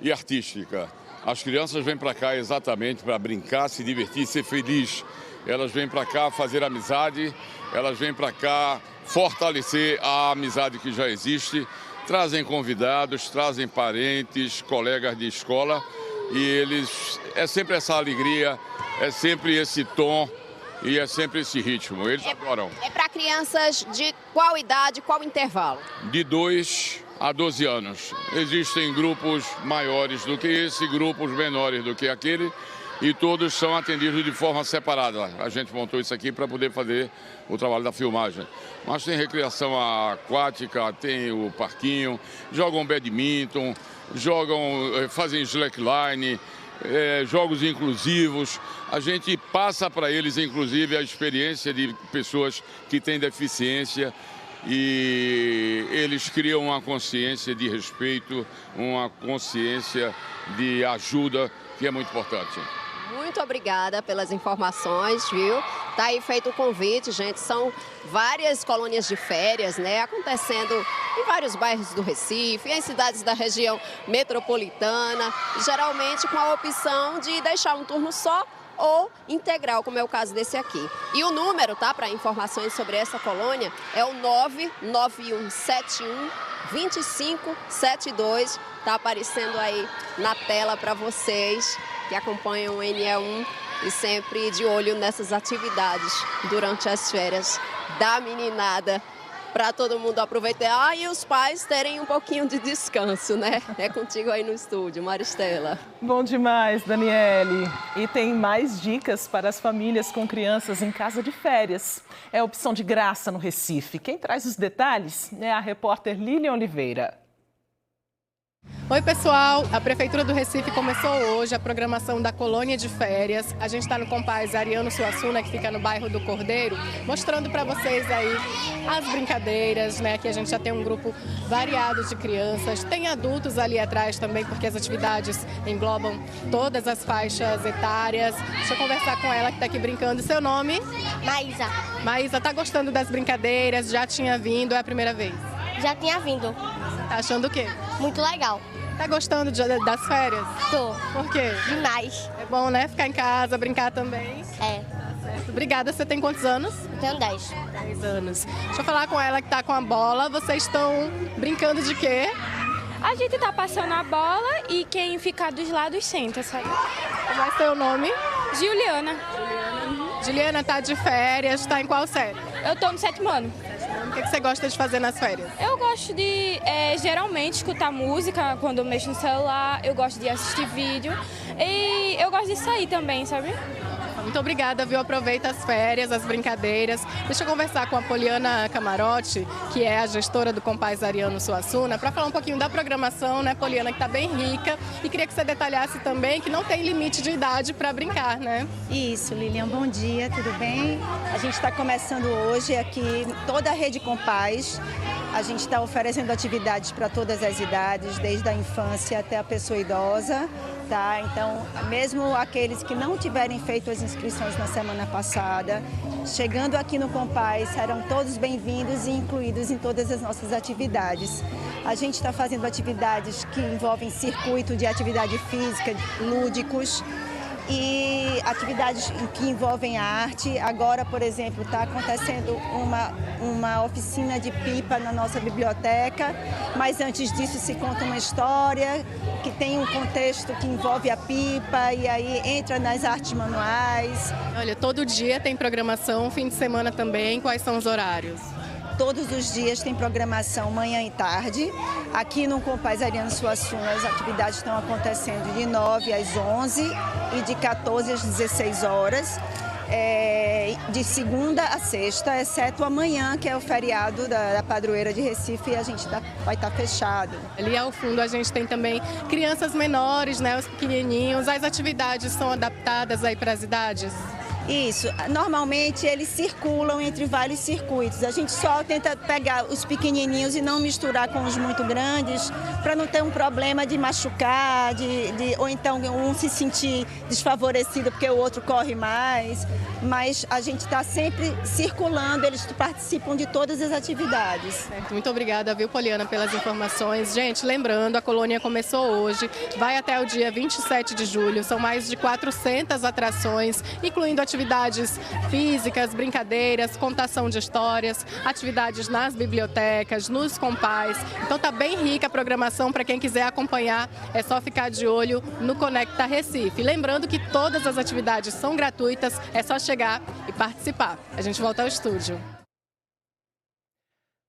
e artística. As crianças vêm para cá exatamente para brincar, se divertir, ser feliz. Elas vêm para cá fazer amizade, elas vêm para cá fortalecer a amizade que já existe. Trazem convidados, trazem parentes, colegas de escola e é sempre essa alegria, é sempre esse tom e é sempre esse ritmo, eles adoram. É para crianças de qual idade, qual intervalo? De 2 a 12 anos. Existem grupos maiores do que esse, grupos menores do que aquele, e todos são atendidos de forma separada. A gente montou isso aqui para poder fazer o trabalho da filmagem. Mas tem recreação aquática, tem o parquinho, jogam badminton, fazem slackline, jogos inclusivos. A gente passa para eles, inclusive, a experiência de pessoas que têm deficiência, e eles criam uma consciência de respeito, uma consciência de ajuda, que é muito importante. Muito obrigada pelas informações, viu? Tá aí feito o convite, gente. São várias colônias de férias, né? Acontecendo em vários bairros do Recife, em cidades da região metropolitana, geralmente com a opção de deixar um turno só ou integral, como é o caso desse aqui. E o número, tá, para informações sobre essa colônia é o 991712572. Tá aparecendo aí na tela para vocês que acompanham o NE1 e sempre de olho nessas atividades durante as férias da meninada, para todo mundo aproveitar e os pais terem um pouquinho de descanso, né? É contigo aí no estúdio, Maristela. Bom demais, Daniele. E tem mais dicas para as famílias com crianças em casa de férias. É opção de graça no Recife. Quem traz os detalhes é a repórter Lilian Oliveira. Oi, pessoal! A Prefeitura do Recife começou hoje a programação da colônia de férias. A gente está no Compaz Ariano Suassuna, que fica no bairro do Cordeiro, mostrando para vocês aí as brincadeiras, né? Aqui a gente já tem um grupo variado de crianças. Tem adultos ali atrás também, porque as atividades englobam todas as faixas etárias. Deixa eu conversar com ela que está aqui brincando. Seu nome? Maísa. Maísa, tá gostando das brincadeiras? Já tinha vindo? É a primeira vez? Já tinha vindo. Tá achando o quê? Muito legal. Tá gostando das férias? Tô. Por quê? Demais. É bom, né? Ficar em casa, brincar também. É. Certo. Obrigada. Você tem quantos anos? Eu tenho 10. 10 anos. Deixa eu falar com ela que tá com a bola. Vocês estão brincando de quê? A gente tá passando a bola e quem ficar dos lados senta, sabe? Como é seu nome? Juliana. Juliana tá de férias, tá em qual série? Eu tô no 7º ano. O que você gosta de fazer nas férias? Eu gosto de, geralmente, escutar música quando eu mexo no celular. Eu gosto de assistir vídeo e eu gosto de sair também, sabe? Muito obrigada, viu? Aproveita as férias, as brincadeiras. Deixa eu conversar com a Poliana Camarote, que é a gestora do Compaz Ariano Suassuna, para falar um pouquinho da programação, né, Poliana, que está bem rica. E queria que você detalhasse também que não tem limite de idade para brincar, né? Isso, Lilian, bom dia, tudo bem? A gente está começando hoje aqui toda a rede Compaz. A gente está oferecendo atividades para todas as idades, desde a infância até a pessoa idosa. Tá? Então, mesmo aqueles que não tiverem feito as inscrições na semana passada, chegando aqui no Compaz, serão todos bem-vindos e incluídos em todas as nossas atividades. A gente está fazendo atividades que envolvem circuito de atividade física, lúdicos, e atividades que envolvem a arte. Agora, por exemplo, está acontecendo uma oficina de pipa na nossa biblioteca, mas antes disso se conta uma história que tem um contexto que envolve a pipa e aí entra nas artes manuais. Olha, todo dia tem programação, fim de semana também. Quais são os horários? Todos os dias tem programação manhã e tarde. Aqui no Compaz Ariano Suassuna as atividades estão acontecendo de 9 às 11 e de 14 às 16 horas. De segunda a sexta, exceto amanhã, que é o feriado da padroeira de Recife, e a gente vai estar fechado. Ali ao fundo a gente tem também crianças menores, né, os pequenininhos. As atividades são adaptadas aí para as idades? Isso, normalmente eles circulam entre vários circuitos. A gente só tenta pegar os pequenininhos e não misturar com os muito grandes, para não ter um problema de machucar, ou então um se sentir desfavorecido porque o outro corre mais. Mas a gente está sempre circulando, eles participam de todas as atividades. Certo. Muito obrigada, viu, Poliana, pelas informações. Gente, lembrando, a colônia começou hoje, vai até o dia 27 de julho, são mais de 400 atrações, incluindo atividades atividades físicas, brincadeiras, contação de histórias, atividades nas bibliotecas, nos compás. Então tá bem rica a programação para quem quiser acompanhar, é só ficar de olho no Conecta Recife. Lembrando que todas as atividades são gratuitas, é só chegar e participar. A gente volta ao estúdio.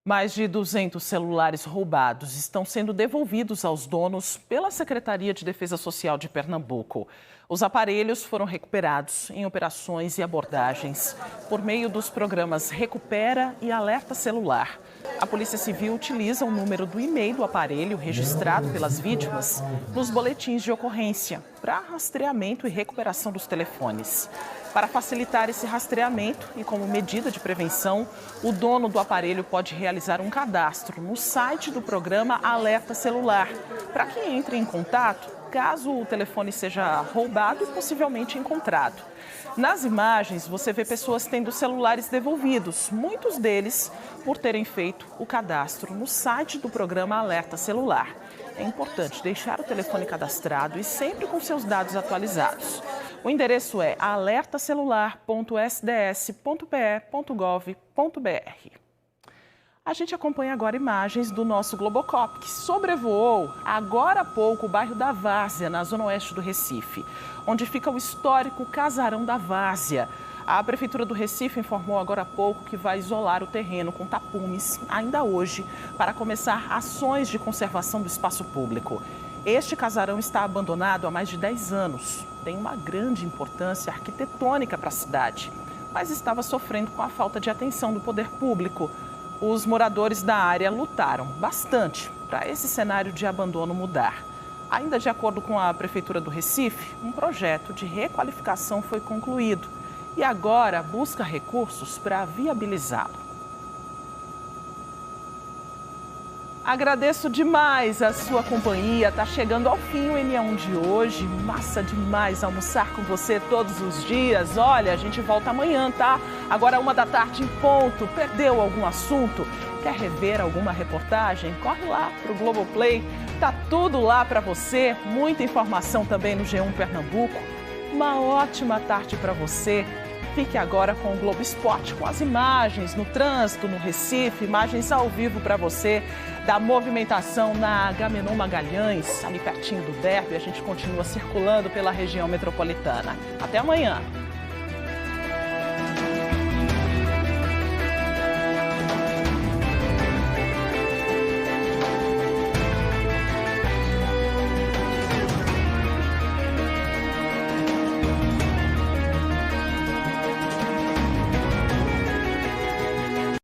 Mais de 200 celulares roubados estão sendo devolvidos aos donos pela Secretaria de Defesa Social de Pernambuco. Os aparelhos foram recuperados em operações e abordagens por meio dos programas Recupera e Alerta Celular. A Polícia Civil utiliza o número do e-mail do aparelho registrado pelas vítimas nos boletins de ocorrência para rastreamento e recuperação dos telefones. Para facilitar esse rastreamento e como medida de prevenção, o dono do aparelho pode realizar um cadastro no site do programa Alerta Celular, para que entre em contato caso o telefone seja roubado e possivelmente encontrado. Nas imagens, você vê pessoas tendo celulares devolvidos, muitos deles por terem feito o cadastro no site do programa Alerta Celular. É importante deixar o telefone cadastrado e sempre com seus dados atualizados. O endereço é alertacelular.sds.pe.gov.br. A gente acompanha agora imagens do nosso Globocop, que sobrevoou agora há pouco o bairro da Várzea, na zona oeste do Recife, onde fica o histórico Casarão da Várzea. A Prefeitura do Recife informou agora há pouco que vai isolar o terreno com tapumes, ainda hoje, para começar ações de conservação do espaço público. Este casarão está abandonado há mais de 10 anos. Tem uma grande importância arquitetônica para a cidade, mas estava sofrendo com a falta de atenção do poder público. Os moradores da área lutaram bastante para esse cenário de abandono mudar. Ainda de acordo com a Prefeitura do Recife, um projeto de requalificação foi concluído e agora busca recursos para viabilizá-lo. Agradeço demais a sua companhia. Tá chegando ao fim o NE1 de hoje. Massa demais almoçar com você todos os dias. Olha, a gente volta amanhã, tá? Agora 13h em ponto. Perdeu algum assunto? Quer rever alguma reportagem? Corre lá pro Globoplay. Tá tudo lá para você. Muita informação também no G1 Pernambuco. Uma ótima tarde para você. Fique agora com o Globo Esporte, com as imagens no trânsito, no Recife, imagens ao vivo para você da movimentação na Agamenon Magalhães, ali pertinho do Derby. A gente continua circulando pela região metropolitana. Até amanhã.